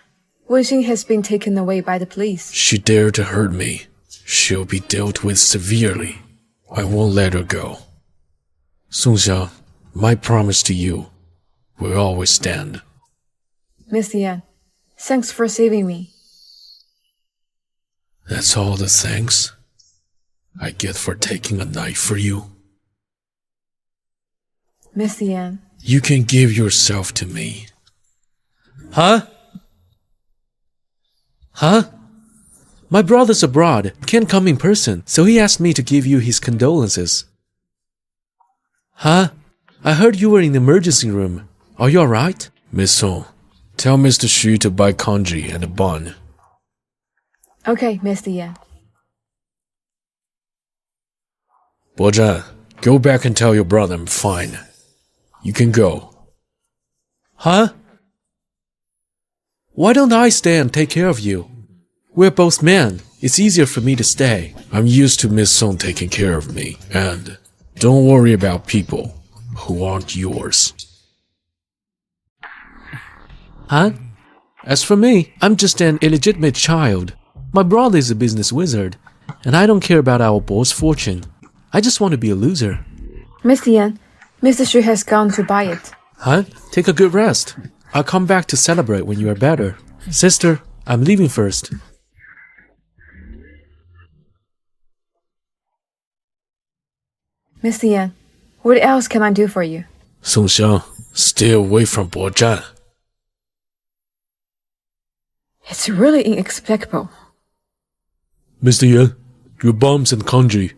Wenxing has been taken away by the police. She dared to hurt me. She'll be dealt with severely. I won't let her go. Songxiang, my promise to you will always stand. Mr. Yan, thanks for saving me. That's all the thanks I get for taking a knife for you. Mr. Yan. You can give yourself to me. Huh? Huh? My brother's abroad, can't come in person, so he asked me to give you his condolences. Huh? I heard you were in the emergency room. Are you alright? Miss Song, tell Mr. Xu to buy congee and a bun. Okay, Mr. Yan. Bo-Zhan, go back and tell your brother I'm fine. You can go. Huh? Why don't I stay and take care of you? We're both men. It's easier for me to stay. I'm used to Miss Song taking care of me, and don't worry about people who aren't yours. Huh? As for me, I'm just an illegitimate child. My brother is a business wizard, and I don't care about our boss' fortune. I just want to be a loser. Mr. Yan, Mr. Xu has gone to buy it. Huh? Take a good rest. I'll come back to celebrate when you are better. Sister, I'm leaving first. Mr. Yan, what else can I do for you? Songxiang, stay away from Bo-Zhan. It's really inexplicable. Mr. Yan, your bombs and kanji.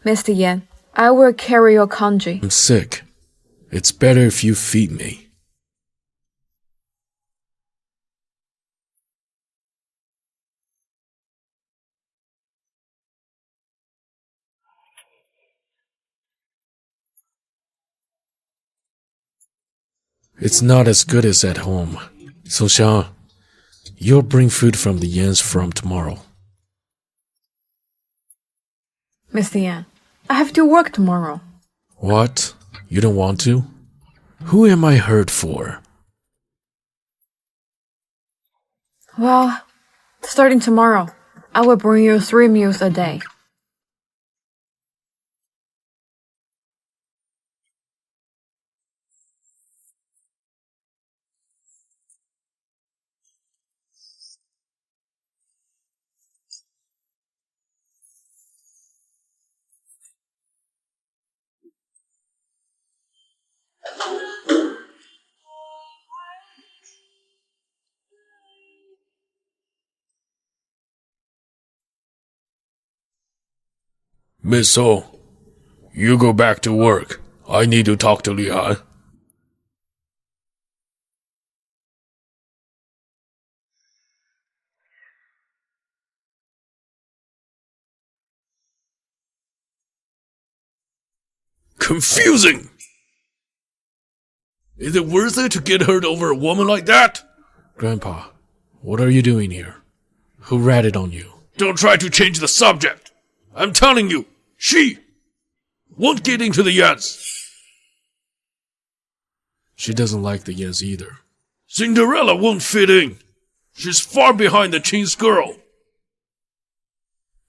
Mr. Yan, I will carry your kanji. I'm sick. It's better if you feed me. It's not as good as at home. So Xiang, you'll bring food from the Yan's from tomorrow. Mr. Yan, I have to work tomorrow. What? You don't want to? Who am I hurt for? Well, starting tomorrow, I will bring you 3 meals a day. Miss So, you go back to work. I need to talk to Li Han. Confusing! Is it worth it to get hurt over a woman like that? Grandpa, what are you doing here? Who ratted on you? Don't try to change the subject. I'm telling you, she won't get into the Yans. She doesn't like the Yans either. Cinderella won't fit in. She's far behind the Qing's girl.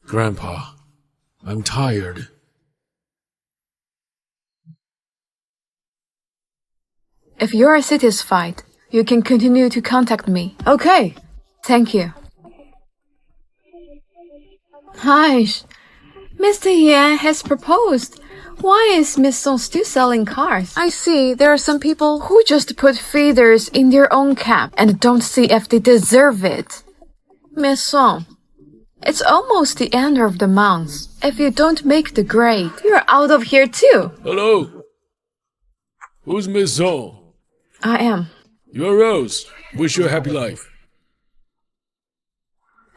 Grandpa, I'm tired. If you are satisfied, you can continue to contact me. Okay, thank you. Hush, Mr. Yan has proposed. Why is Miss Song still selling cars? I see there are some people who just put feathers in their own cap and don't see if they deserve it. Miss Song, it's almost the end of the month. If you don't make the grade, you're out of here too. Hello? Who's Miss So? I am. You're Rose. Wish you a happy life.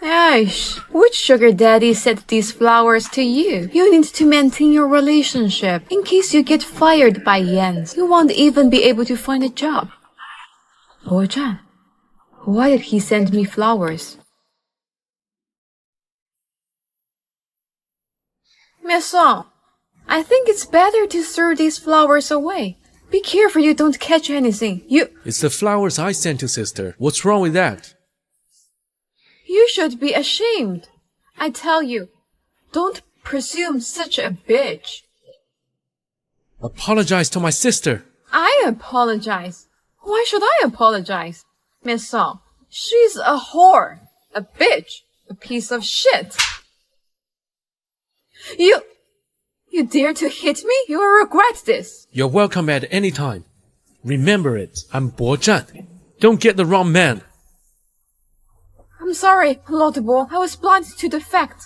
Aish, which sugar daddy sent these flowers to you? You need to maintain your relationship. In case you get fired by Yan, you won't even be able to find a job. Bo-Zhan, why did he send me flowers? Miss Song, I think it's better to throw these flowers away. Be careful you don't catch anything. It's the flowers I sent to sister. What's wrong with that? You should be ashamed. I tell you, don't presume such a bitch. Apologize to my sister. I apologize. Why should I apologize? Miss Song, she's a whore, a bitch, a piece of shit. You dare to hit me? You will regret this. You're welcome at any time. Remember it. I'm Bo-Zhan. Don't get the wrong man. I'm sorry, Lord Bo. I was blind to the fact.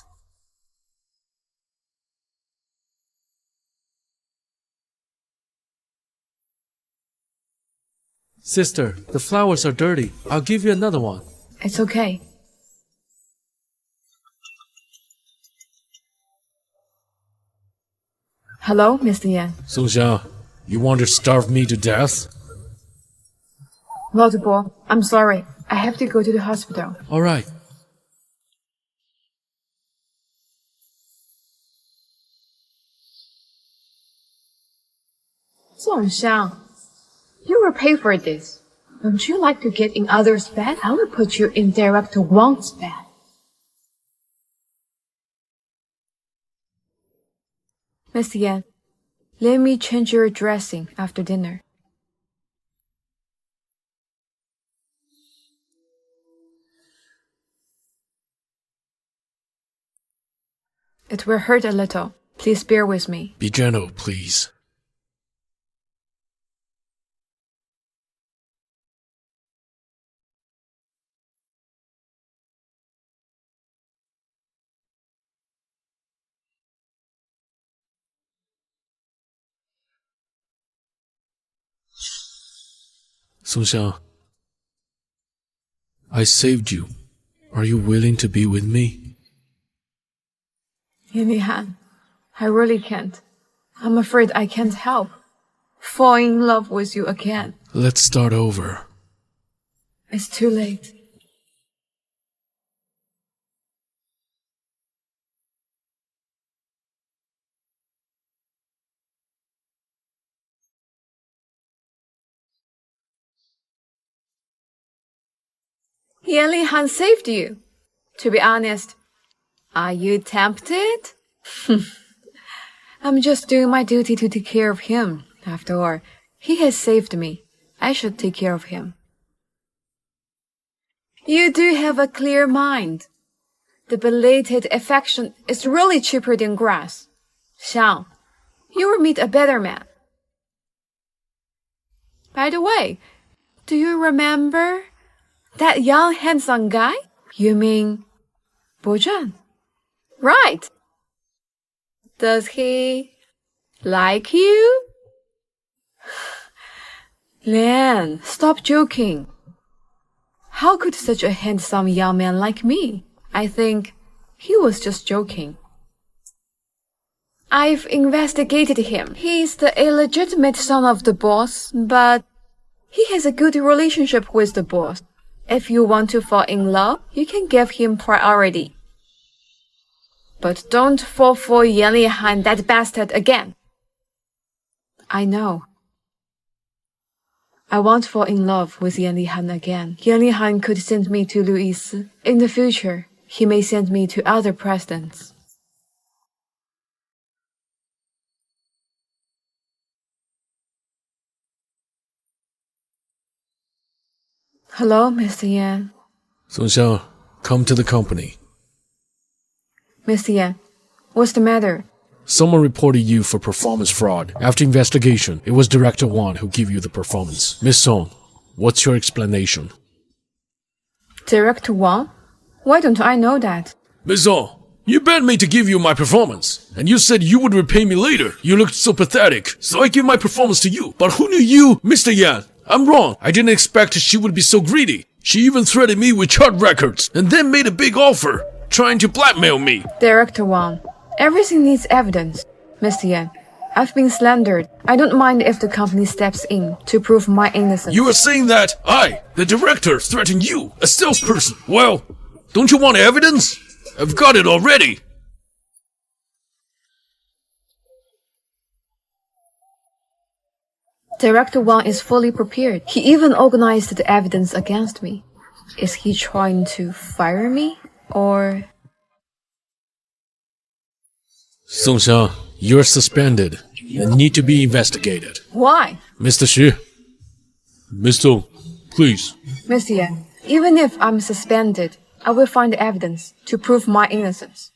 Sister, the flowers are dirty. I'll give you another one. It's okay. Hello, Mr. Yan. So Xiang, you want to starve me to death? Lord Bo, I'm sorry. I have to go to the hospital. All right. Zongxiang, you will pay for this. Don't you like to get in others' bed? I will put you in Director Wang's bed. Mr. Yan, let me change your dressing after dinner. It will hurt a little. Please bear with me. Be gentle, please. Songxiang, I saved you. Are you willing to be with me? Yan, I really can't. I'm afraid I can't help falling in love with you again. Let's start over. It's too late. Yan Lihan saved you. To be honest, are you tempted? I'm just doing my duty to take care of him. After all, he has saved me. I should take care of him. You do have a clear mind. The belated affection is really cheaper than grass. Xiang, you will meet a better man. By the way, do you remember that young handsome guy? You mean Bo Zhan? Right. Does he like you? Lian, stop joking. How could such a handsome young man like me? I think he was just joking. I've investigated him. He's the illegitimate son of the boss, but he has a good relationship with the boss. If you want to fall in love, you can give him priority. But don't fall for Yan Lihan, that bastard, again. I know. I won't fall in love with Yan Lihan again. Yan Lihan could send me to Louis. In the future, he may send me to other presidents. Hello, Mr. Yan. Songxiang, come to the company. Mr. Yan, what's the matter? Someone reported you for performance fraud. After investigation, it was Director Wang who gave you the performance. Miss Song, what's your explanation? Director Wang? Why don't I know that? Miss Song, you begged me to give you my performance, and you said you would repay me later. You looked so pathetic, so I gave my performance to you. But who knew you, Mr. Yan? I'm wrong. I didn't expect she would be so greedy. She even threatened me with chart records, and then made a big offer, trying to blackmail me. Director Wang, everything needs evidence. Mr. Yan, I've been slandered. I don't mind if the company steps in to prove my innocence. You are saying that I, the director, threatened you, a salesperson. Well, don't you want evidence? I've got it already. Director Wang is fully prepared. He even organized the evidence against me. Is he trying to fire me, or... Songxiang, you're suspended and need to be investigated. Why? Mr. Xu. Miss Song, please. Mr. Yan, even if I'm suspended, I will find the evidence to prove my innocence.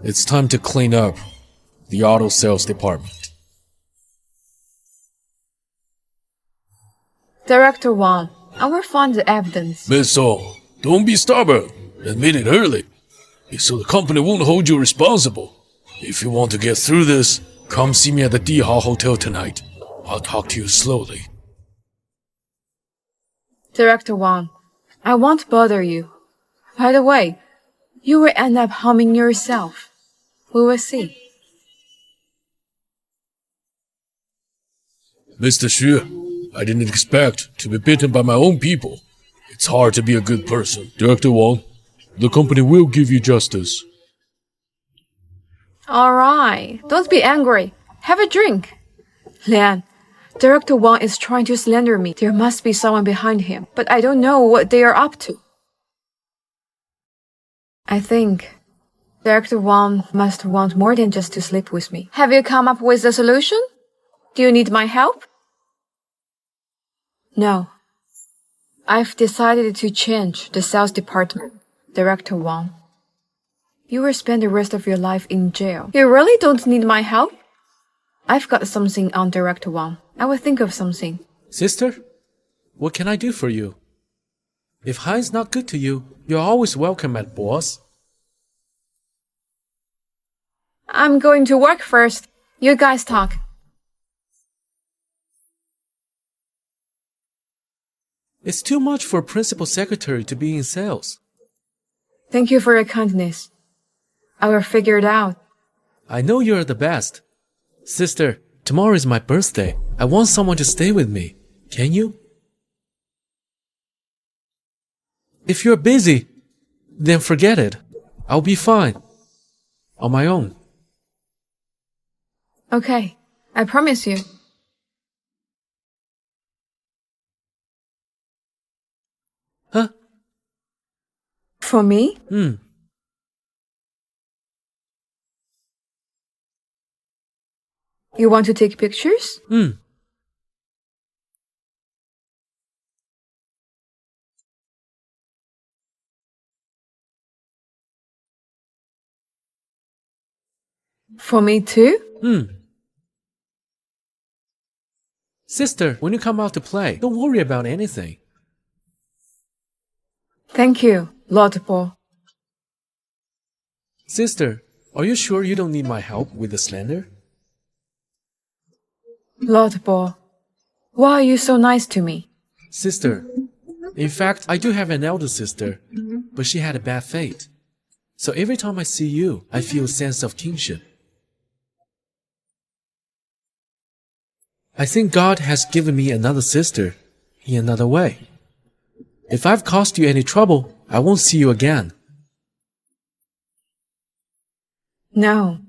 It's time to clean up the auto sales department. Director Wang, I will find the evidence. Miss Song, don't be stubborn. Admit it early, so the company won't hold you responsible. If you want to get through this, come see me at the Dihao Hotel tonight. I'll talk to you slowly. Director Wang, I won't bother you. By the way, you will end up harming yourself. We will see. Mr. Xu, I didn't expect to be bitten by my own people. It's hard to be a good person. Director Wang, the company will give you justice. Alright, don't be angry. Have a drink. Lian, Director Wang is trying to slander me. There must be someone behind him, but I don't know what they are up to. I think Director Wang must want more than just to sleep with me. Have you come up with a solution? Do you need my help? No. I've decided to change the sales department, Director Wang. You will spend the rest of your life in jail. You really don't need my help? I've got something on Director Wang. I will think of something. Sister, what can I do for you? If Han's not good to you, you're always welcome at Boss. I'm going to work first. You guys talk. It's too much for a principal secretary to be in sales. Thank you for your kindness. I will figure it out. I know you're the best. Sister, tomorrow is my birthday. I want someone to stay with me. Can you? If you're busy, then forget it. I'll be fine. On my own. Okay, I promise you. Huh? For me? You want to take pictures? For me too? Sister, when you come out to play, don't worry about anything. Thank you, Lord Bo. Sister, are you sure you don't need my help with the slender? Lord Bo, why are you so nice to me? Sister, in fact, I do have an elder sister, but she had a bad fate. So every time I see you, I feel a sense of kinship. I think God has given me another sister in another way. If I've caused you any trouble, I won't see you again. No.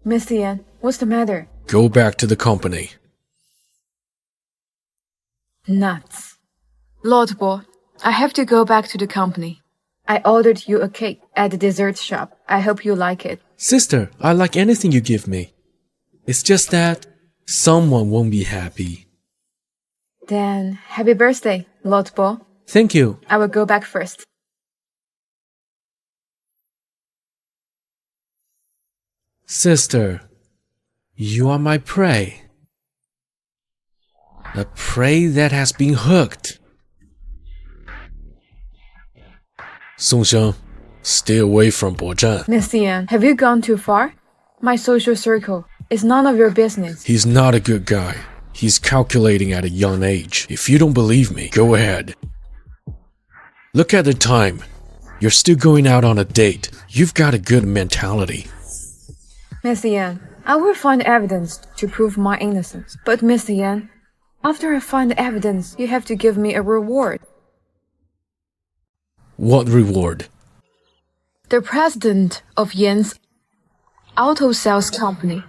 Miss Yan, what's the matter? Go back to the company. Nuts. Lord Bo, I have to go back to the company. I ordered you a cake at the dessert shop. I hope you like it. Sister, I like anything you give me. It's just that someone won't be happy. Then, happy birthday, Lord Bo. Thank you. I will go back first. Sister, you are my prey. A prey that has been hooked. Song Xiang, stay away from Bo Zhan. Miss Yan, have you gone too far? My social circle is none of your business. He's not a good guy. He's calculating at a young age. If you don't believe me, go ahead. Look at the time. You're still going out on a date. You've got a good mentality. Miss Yan, I will find evidence to prove my innocence. But Miss Yan, after I find evidence, you have to give me a reward. What reward? The president of Yan's auto sales company.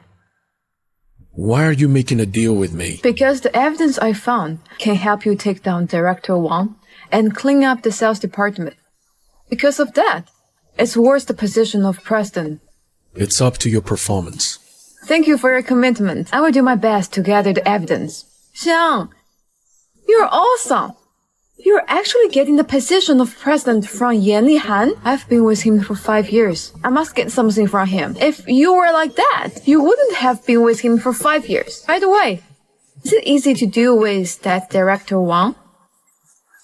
Why are you making a deal with me? Because the evidence I found can help you take down Director Wang and clean up the sales department. Because of that, it's worth the position of president. It's up to your performance. Thank you for your commitment. I will do my best to gather the evidence. Xiang, you're awesome. You're actually getting the position of president from Yan Lihan. I've been with him for 5 years. I must get something from him. If you were like that, you wouldn't have been with him for 5 years. By the way, is it easy to deal with that Director Wang?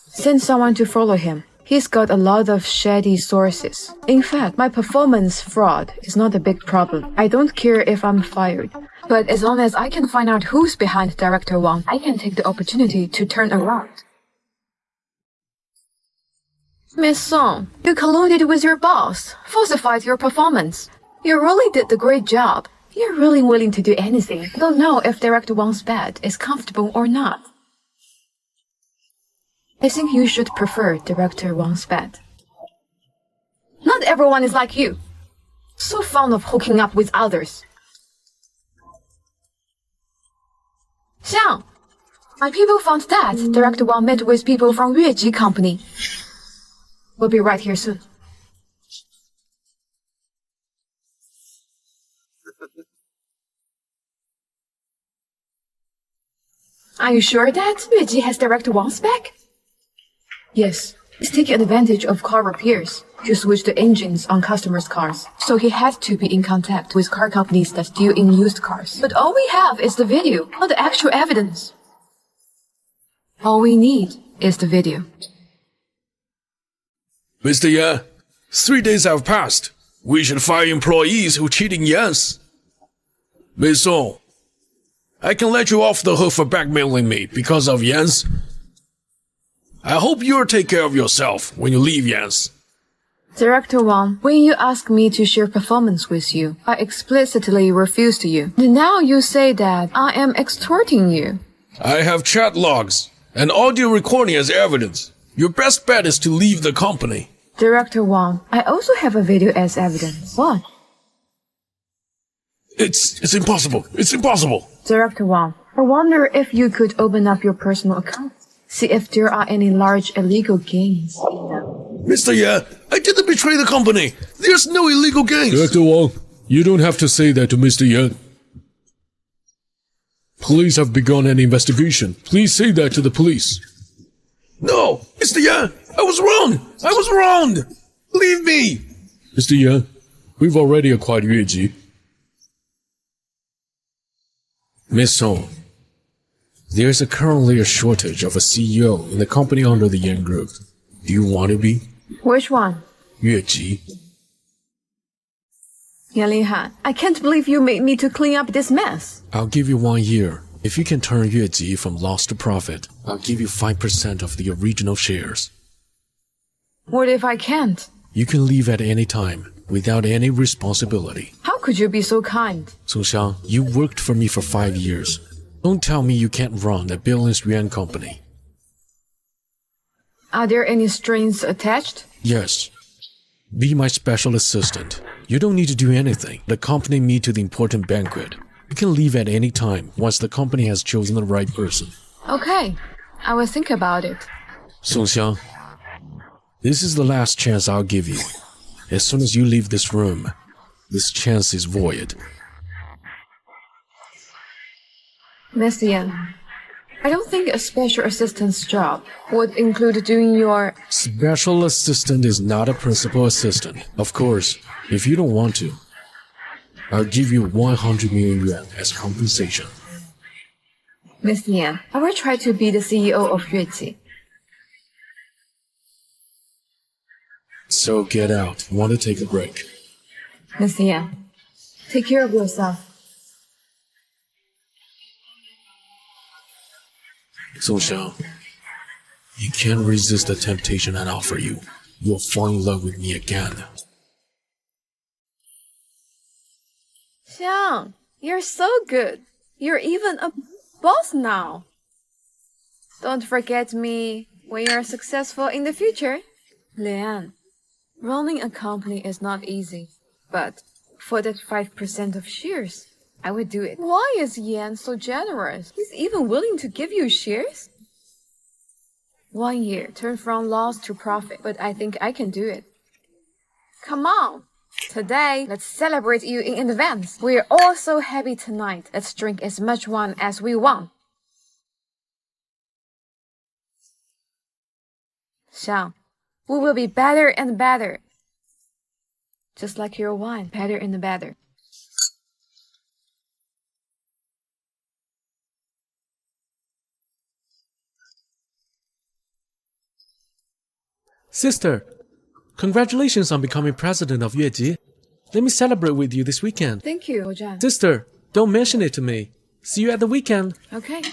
Send someone to follow him. He's got a lot of shady sources. In fact, my performance fraud is not a big problem. I don't care if I'm fired. But as long as I can find out who's behind Director Wang, I can take the opportunity to turn around. Miss Song, you colluded with your boss, falsified your performance. You really did the great job. You're really willing to do anything. Don't know if Director Wang's bed is comfortable or not. I think you should prefer Director Wang's bed. Not everyone is like you. So fond of hooking up with others. Xiang, my people found that Director Wang met with people from Yueji Company. We'll be right here soon. Are you sure that Yueji has Director Wang's back? Yes. He's taking advantage of car repairs to switch the engines on customers' cars. So he had to be in contact with car companies that deal in used cars. But all we have is the video, not the actual evidence. All we need is the video. Mr. Yan, 3 days have passed. We should fire employees who cheating Yan's. Miss Song, I can let you off the hook for blackmailing me because of Yan's. I hope you'll take care of yourself when you leave Yan's. Director Wang, when you asked me to share performance with you, I explicitly refused you. And now you say that I am extorting you. I have chat logs and audio recording as evidence. Your best bet is to leave the company. Director Wang, I also have a video as evidence. What? It's impossible. It's impossible. Director Wang, I wonder if you could open up your personal account. See if there are any large illegal gains in them. Mr. Yan, I didn't betray the company. There's no illegal gains. Director Wang, you don't have to say that to Mr. Yan. Police have begun an investigation. Please say that to the police. No, Mr. Yan, I was wrong. I was wrong. Leave me. Mr. Yan, we've already acquired Yueji. Miss Song, there's currently a shortage of a CEO in the company under the Yan Group. Do you want to be? Which one? Yueji. Yan Lihan, I can't believe you made me to clean up this mess. I'll give you 1 year. If you can turn Yueji from loss to profit, I'll give you 5% of the original shares. What if I can't? You can leave at any time, without any responsibility. How could you be so kind? Song Xiang, you worked for me for 5 years. Don't tell me you can't run a billions yuan company. Are there any strings attached? Yes. Be my special assistant. You don't need to do anything. Accompany me to the important banquet. You can leave at any time once the company has chosen the right person. Okay, I will think about it. Song Xiang, this is the last chance I'll give you. As soon as you leave this room, this chance is void. Miss Yan, I don't think a special assistant's job would include doing your... Special assistant is not a principal assistant. Of course, if you don't want to, I'll give you 100 million yuan as compensation. Miss Yan, I will try to be the CEO of Yueji. So get out. Want to take a break? Miss Yan, take care of yourself. Song Xiang, you can't resist the temptation I offer you. You'll fall in love with me again. Xiang, you're so good. You're even a boss now. Don't forget me when you're successful in the future. Lian, running a company is not easy, but for that 5% of shares, I would do it. Why is Yan so generous? He's even willing to give you shares? 1 year, turn from loss to profit, but I think I can do it. Come on. Today, let's celebrate you in advance. We're all so happy tonight. Let's drink as much wine as we want. Xiang, we will be better and better. Just like your wine, better and better. Sister, congratulations on becoming president of Yueji. Let me celebrate with you this weekend. Thank you, Zhan. Sister, don't mention it to me. See you at the weekend. Okay.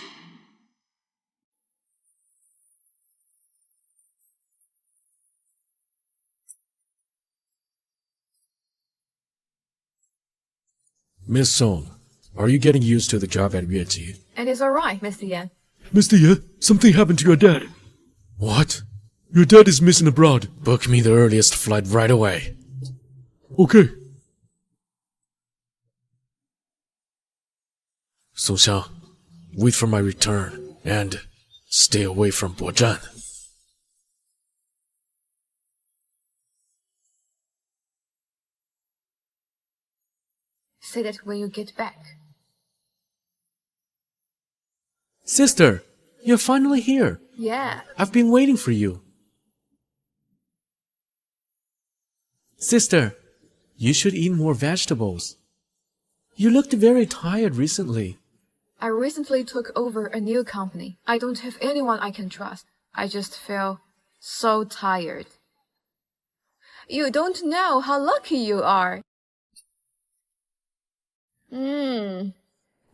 Miss Song, are you getting used to the job at Yueji? It is alright, Mr. Yan. Mr. Yan, something happened to your dad. What? Your dad is missing abroad. Book me the earliest flight right away. Okay. Song Xiang, wait for my return, and stay away from Bozhan. Say that when you get back. Sister, you're finally here. Yeah. I've been waiting for you. Sister, you should eat more vegetables. You looked very tired recently. I recently took over a new company. I don't have anyone I can trust. I just feel so tired. You don't know how lucky you are. You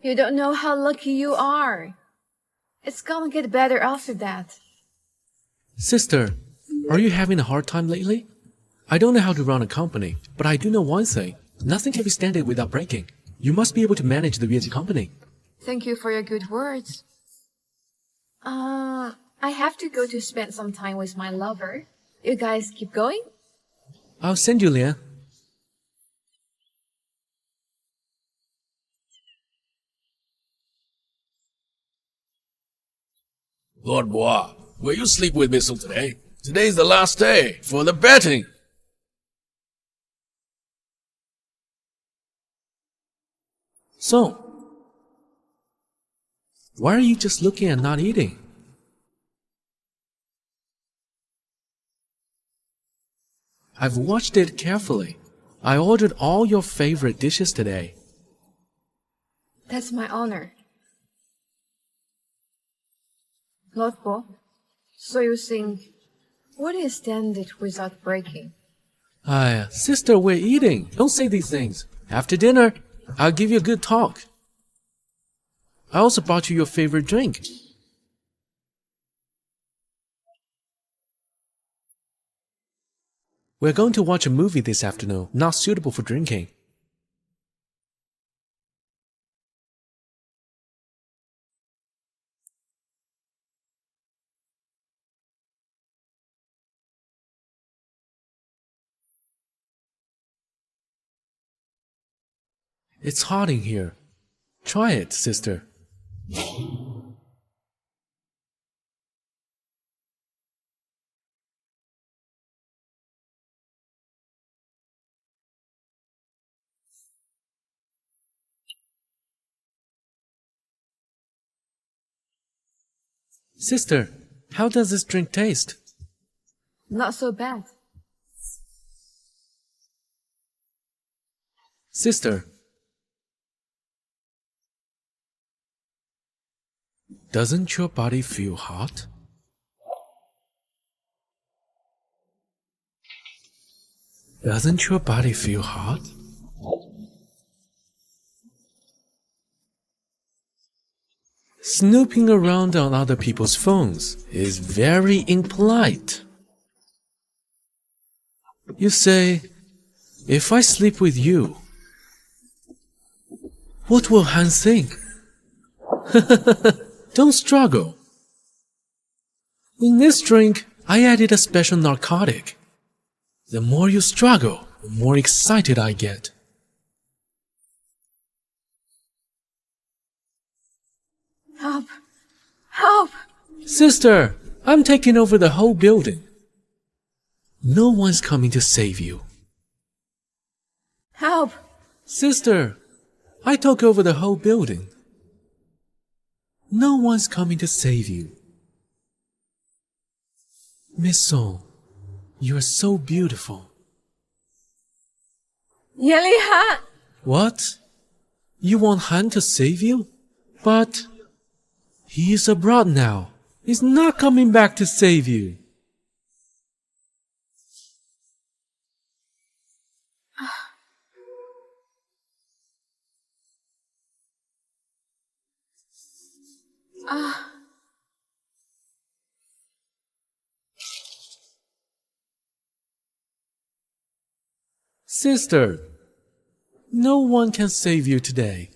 don't know how lucky you are. It's gonna get better after that. Sister, are you having a hard time lately? I don't know how to run a company, but I do know one thing. Nothing can be standard without breaking. You must be able to manage the beauty company. Thank you for your good words. I have to go to spend some time with my lover. You guys keep going? I'll send you, Lian. Lord Bois, will you sleep with me today? Today's the last day for the betting. So, why are you just looking and not eating? I've watched it carefully. I ordered all your favorite dishes today. That's my honor. Lord Bo, so you think, what is standard without breaking? Sister, we're eating. Don't say these things. After dinner, I'll give you a good talk. I also bought you your favorite drink. We're going to watch a movie this afternoon, not suitable for drinking. It's hot in here. Try it, sister. Sister, how does this drink taste? Not so bad. Sister, doesn't your body feel hot? Doesn't your body feel hot? Snooping around on other people's phones is very impolite. You say, if I sleep with you, what will Hans think? Don't struggle. In this drink, I added a special narcotic. The more you struggle, the more excited I get. Help! Help! Sister, I'm taking over the whole building. No one's coming to save you. Help! Sister, I took over the whole building. No one's coming to save you. Miss Song, you are so beautiful. Yan Li Han! What? You want Han to save you? But he is abroad now. He's not coming back to save you. Sister, no one can save you today.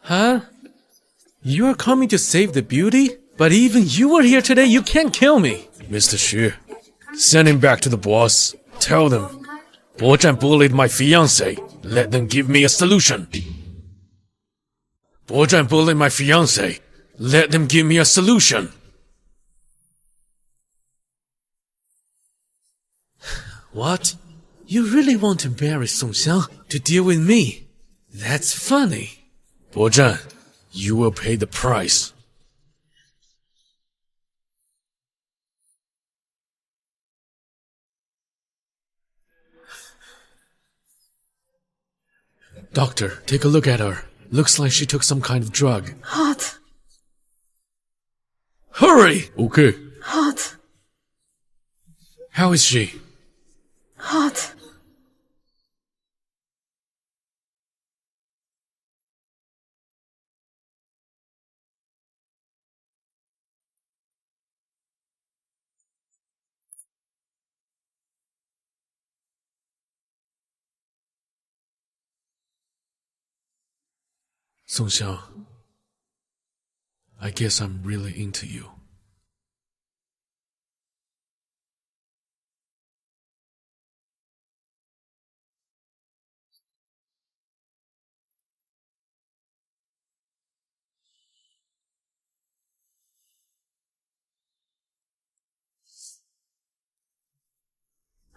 Huh? You are coming to save the beauty? But even you are here today, you can't kill me. Mr. Xu, Send him back to the boss. Tell them, Bo Zhan bullied my fiancé. Let them give me a solution. Bo Zhan bullied my fiancé. Let them give me a solution. What? You really want to marry Song Xiang to deal with me? That's funny. Bo Zhan, you will pay the price. Doctor, take a look at her. Looks like she took some kind of drug. Hot. Hurry! Okay. Hot. How is she? Hot. Song Xiang, I guess I'm really into you.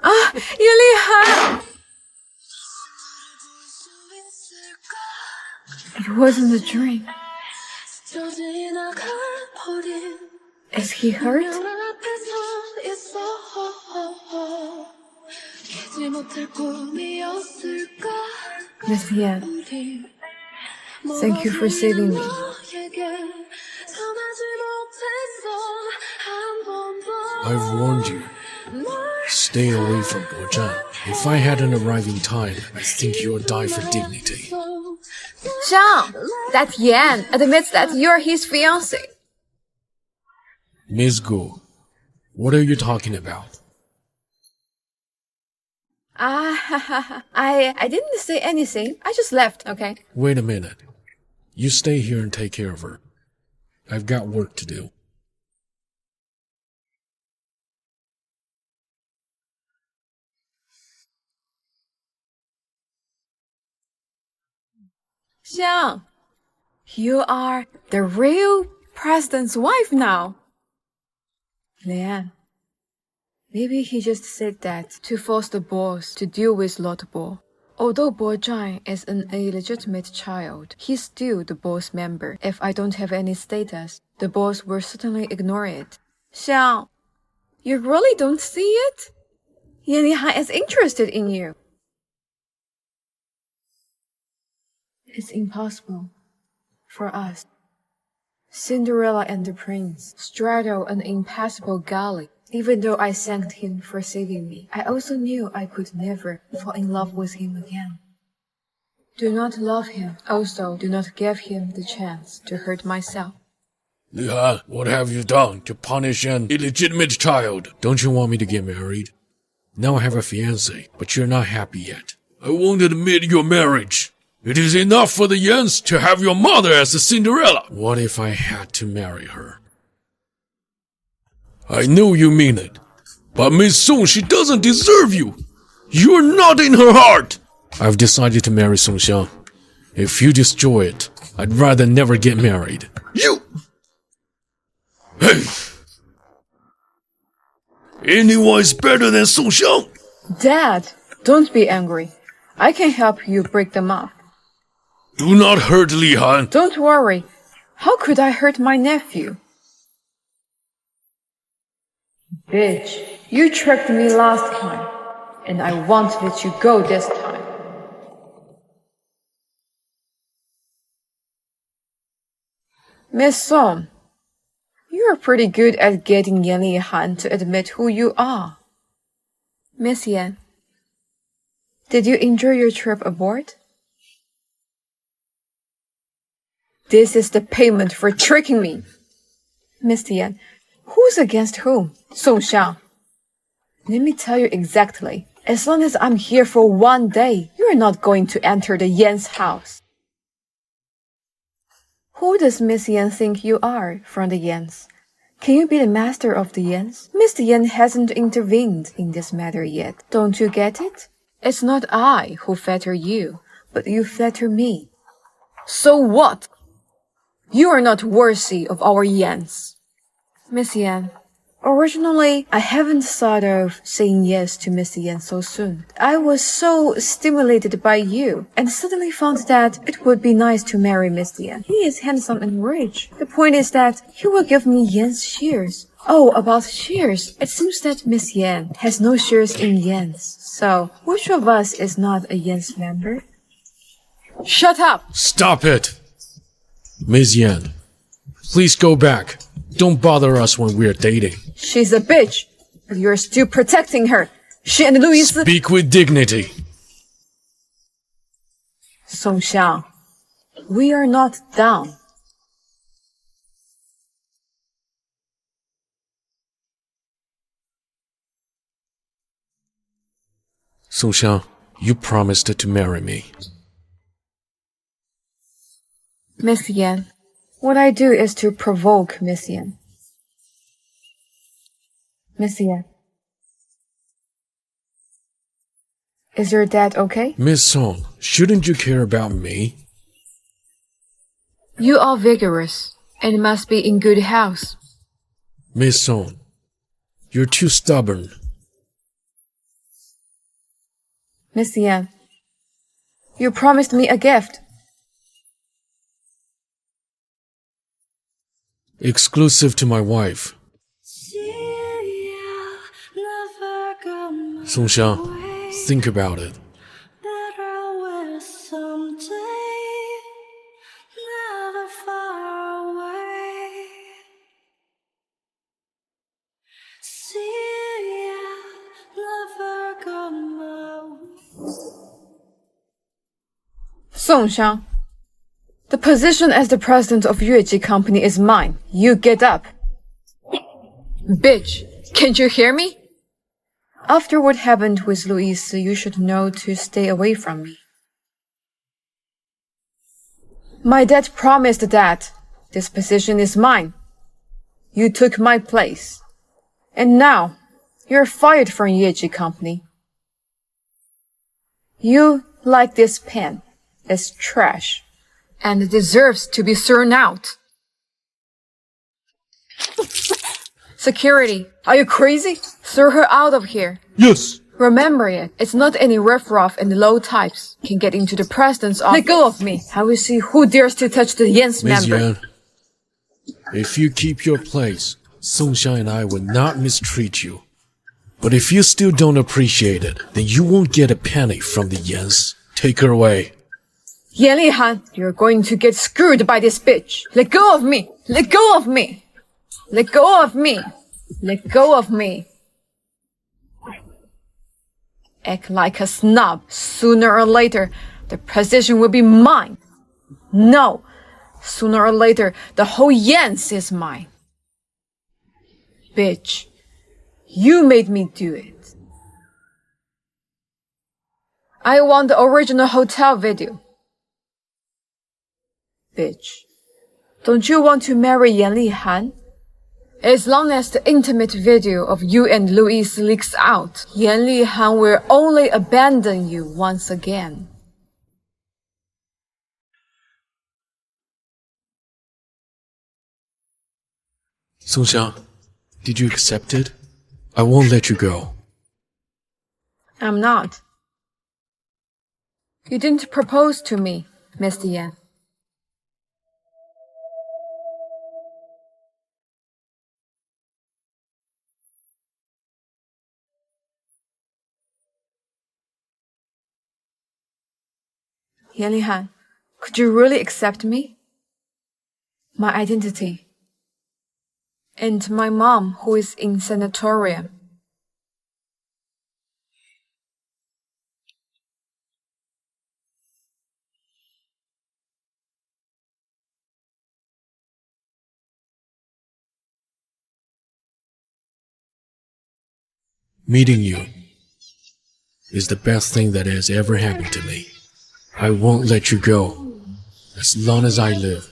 Ah, Yuli, it wasn't a dream. Is he hurt? Miss Yan, thank you for saving me. I've warned you. Stay away from Bo Zhan. If I hadn't arrived in time, I think you'll die for dignity. Xiang, that Yan admits that you're his fiancé. Miss Gu, what are you talking about? I didn't say anything. I just left, okay? Wait a minute. You stay here and take care of her. I've got work to do. Xiang, you are the real president's wife now. Lian, maybe he just said that to force the boss to deal with Lord Bo. Although Bo Zhan is an illegitimate child, he's still the boss member. If I don't have any status, the boss will certainly ignore it. Xiang, you really don't see it? Yan Lihan is interested in you. It's impossible for us. Cinderella and the prince straddle an impassable gully. Even though I thanked him for saving me, I also knew I could never fall in love with him again. Do not love him. Also, do not give him the chance to hurt myself. Lihan, what have you done to punish an illegitimate child? Don't you want me to get married? Now I have a fiancé, but you're not happy yet. I won't admit your marriage. It is enough for the Yans to have your mother as a Cinderella. What if I had to marry her? I know you mean it. But Miss Song, she doesn't deserve you. You're not in her heart. I've decided to marry Song Xiang. If you destroy it, I'd rather never get married. You! Hey! Anyone's better than Song Xiang. Dad, don't be angry. I can help you break them up. Do not hurt Lihan. Don't worry. How could I hurt my nephew? Bitch, you tricked me last time, and I won't let you go this time. Miss Song, you're pretty good at getting Yan Lihan to admit who you are. Miss Yan, did you enjoy your trip aboard? This is the payment for tricking me. Miss Yan, who's against whom? Song Xiang. Let me tell you exactly. As long as I'm here for one day, you're not going to enter the Yan's house. Who does Miss Yan think you are from the Yans? Can you be the master of the Yens? Mr. Yan hasn't intervened in this matter yet. Don't you get it? It's not I who flatter you, but you flatter me. So what? You are not worthy of our Yens. Miss Yan, originally, I haven't thought of saying yes to Mr. Yan so soon. I was so stimulated by you and suddenly found that it would be nice to marry Mr. Yan. He is handsome and rich. The point is that he will give me Yan's shares. Oh, about shares. It seems that Miss Yan has no shares in Yan's. So, which of us is not a Yan's member? Shut up! Stop it! Ms. Yan, please go back. Don't bother us when we're dating. She's a bitch, but you're still protecting her. She and Louis... Speak with dignity. Song Xiang, we are not done. Song Xiang, you promised to marry me. Miss Yan, what I do is to provoke Miss Yan. Miss Yan. Is your dad okay? Miss Song, shouldn't you care about me? You are vigorous and must be in good health. Miss Song, you're too stubborn. Miss Yan, you promised me a gift. Exclusive to my wife. Song Xiang, think about it. Song Xiang, the position as the president of Yueji Company is mine. You get up. Bitch, can't you hear me? After what happened with Louise, you should know to stay away from me. My dad promised that this position is mine. You took my place. And now, you're fired from Yueji Company. You, like this pen, is trash and deserves to be thrown out. Security, are you crazy? Throw her out of here. Yes. Remember it, it's not any riffraff and low types can get into the president's office. Let go of me. I will see who dares to touch the Yens Ms. member. Yan, if you keep your place, Song Xiang and I will not mistreat you. But if you still don't appreciate it, then you won't get a penny from the Yens. Take her away. Yan Lihan, you're going to get screwed by this bitch. Let go of me. Let go of me. Let go of me. Let go of me. Act like a snob. Sooner or later, the position will be mine. No. Sooner or later, the whole Yens is mine. Bitch, you made me do it. I want the original hotel video. Bitch, don't you want to marry Yan Lihan? As long as the intimate video of you and Louise leaks out, Yan Lihan will only abandon you once again. Song Xiang, did you accept it? I won't let you go. I'm not. You didn't propose to me, Mr. Yan. Yan Lihan, could you really accept me? My identity. And my mom, who is in sanatorium. Meeting you is the best thing that has ever happened to me. I won't let you go as long as I live.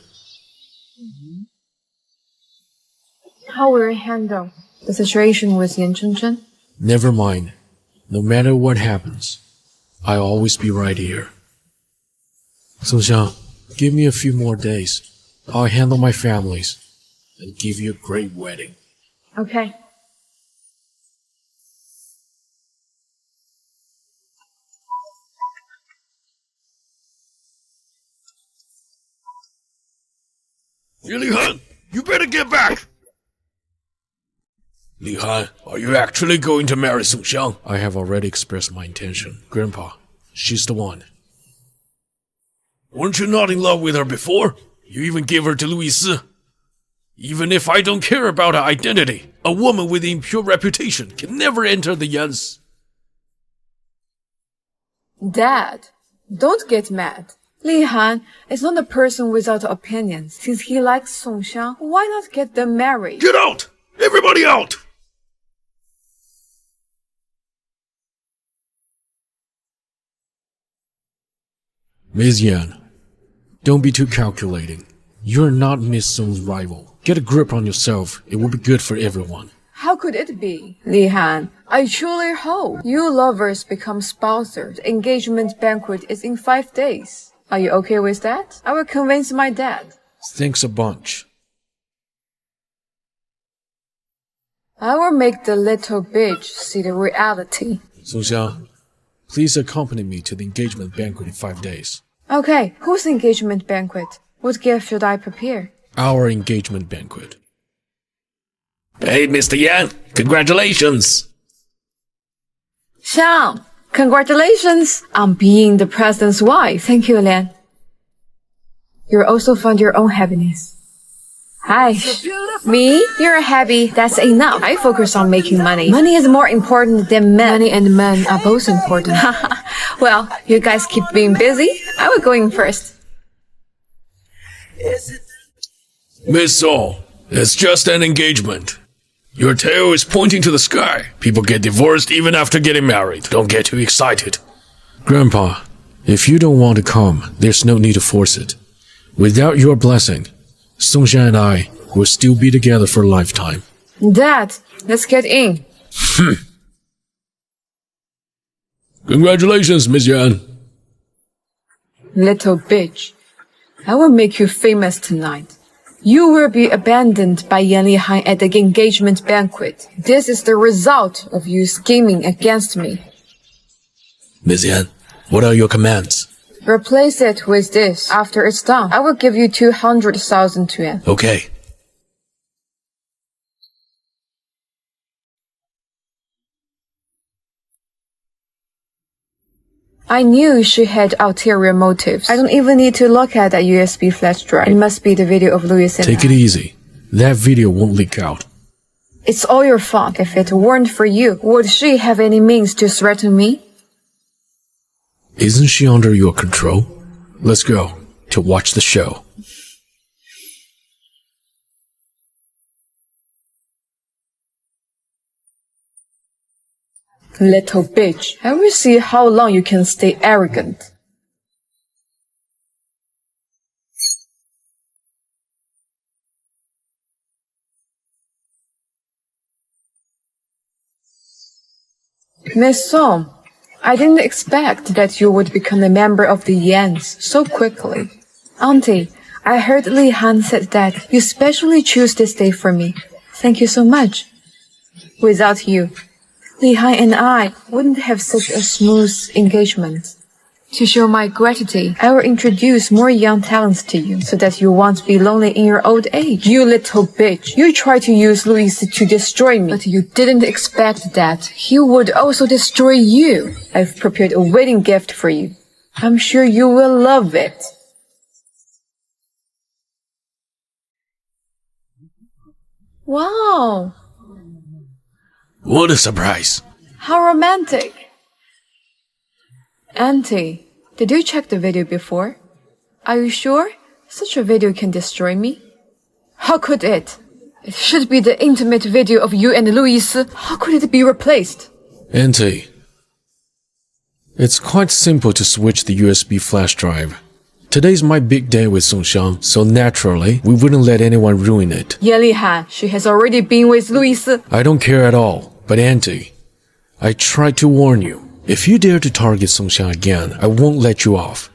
How will you handle the situation with Yan Chengchen? Never mind. No matter what happens, I'll always be right here. Song Xiang, give me a few more days. I'll handle my families and give you a great wedding. Okay. Li Han, you better get back! Li Han, are you actually going to marry Song Xiang? I have already expressed my intention. Grandpa, she's the one. Weren't you not in love with her before? You even gave her to Louis Si. Even if I don't care about her identity, a woman with impure reputation can never enter the Yan's. Dad, don't get mad. Li Han is not a person without opinions. Since he likes Song Xiang, why not get them married? Get out! Everybody out! Miss Yan, don't be too calculating. You're not Miss Song's rival. Get a grip on yourself. It will be good for everyone. How could it be? Li Han, I truly hope you lovers become spouses. The engagement banquet is in 5 days. Are you okay with that? I will convince my dad. Thanks a bunch. I will make the little bitch see the reality. Song Xiang, please accompany me to the engagement banquet in 5 days. Okay, whose engagement banquet? What gift should I prepare? Our engagement banquet. Hey, Mr. Yan, congratulations! Xiang, congratulations on being the president's wife. Thank you, Lian. You'll also find your own happiness. Hi. Me? You're happy. That's enough. I focus on making money. Money is more important than men. Money and men are both important. Well, you guys keep being busy. I will go in first. Miss Song, it's just an engagement. Your tail is pointing to the sky. People get divorced even after getting married. Don't get too excited. Grandpa, if you don't want to come, there's no need to force it. Without your blessing, Song Xiang and I will still be together for a lifetime. Dad, let's get in. Congratulations, Miss Yan. Little bitch. I will make you famous tonight. You will be abandoned by Yan Li Han at the engagement banquet. This is the result of you scheming against me. Miss Yan, what are your commands? Replace it with this. After it's done, I will give you 200,000 yuan. Okay. I knew she had ulterior motives. I don't even need to look at that USB flash drive. It must be the video of Louis and Take it easy. That video won't leak out. It's all your fault. If it weren't for you, would she have any means to threaten me? Isn't she under your control? Let's go to watch the show. Little bitch, I will see how long you can stay arrogant. Miss Song, I didn't expect that you would become a member of the Yans so quickly. Auntie, I heard Li Han said that you specially choose this day for me. Thank you so much. Without you, Li Han and I wouldn't have such a smooth engagement. To show my gratitude, I will introduce more young talents to you so that you won't be lonely in your old age. You little bitch. You tried to use Louis to destroy me, but you didn't expect that he would also destroy you. I've prepared a wedding gift for you. I'm sure you will love it. Wow. What a surprise. How romantic. Auntie, did you check the video before? Are you sure such a video can destroy me? How could it? It should be the intimate video of you and Louis. How could it be replaced? Auntie, it's quite simple to switch the USB flash drive. Today's my big day with Songxiang, so naturally, we wouldn't let anyone ruin it. Yan Lihan, she has already been with Louis. I don't care at all, but Auntie, I tried to warn you. If you dare to target Songxiang again, I won't let you off.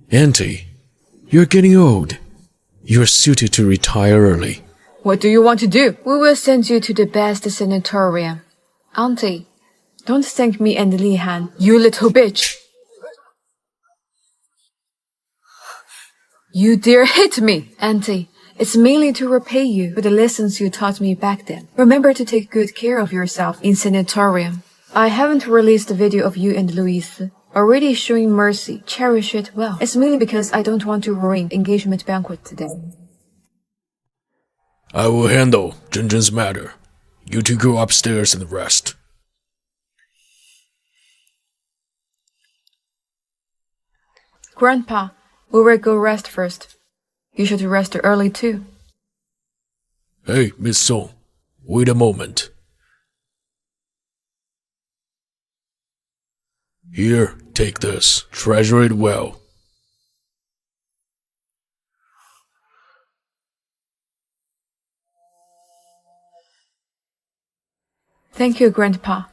Auntie, you're getting old. You're suited to retire early. What do you want to do? We will send you to the best sanatorium. Auntie, don't thank me and Lihan, you little bitch. You dare hit me, Auntie. It's mainly to repay you for the lessons you taught me back then. Remember to take good care of yourself in sanatorium. I haven't released the video of you and Louis. Already showing mercy. Cherish it well. It's mainly because I don't want to ruin engagement banquet today. I will handle Zhen's matter. You two go upstairs and rest. Grandpa, we will go rest first. You should rest early too. Hey, Miss Song, wait a moment. Here, take this. Treasure it well. Thank you, Grandpa.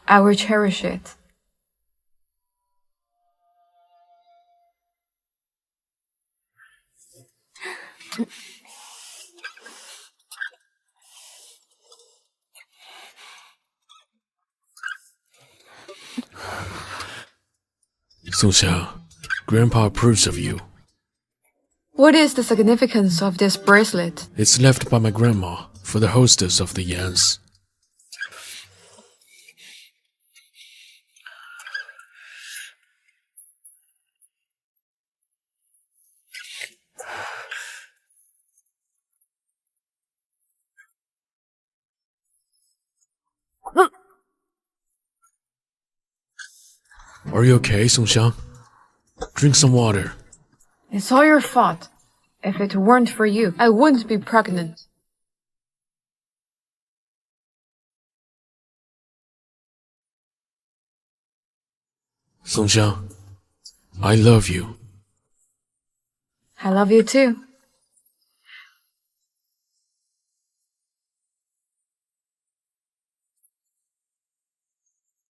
I will cherish it. Songxiang, Grandpa approves of you. What is the significance of this bracelet? It's left by my grandma for the hostess of the Yans. Are you okay, Songxiang? Drink some water. It's all your fault. If it weren't for you, I wouldn't be pregnant. Songxiang, I love you. I love you too.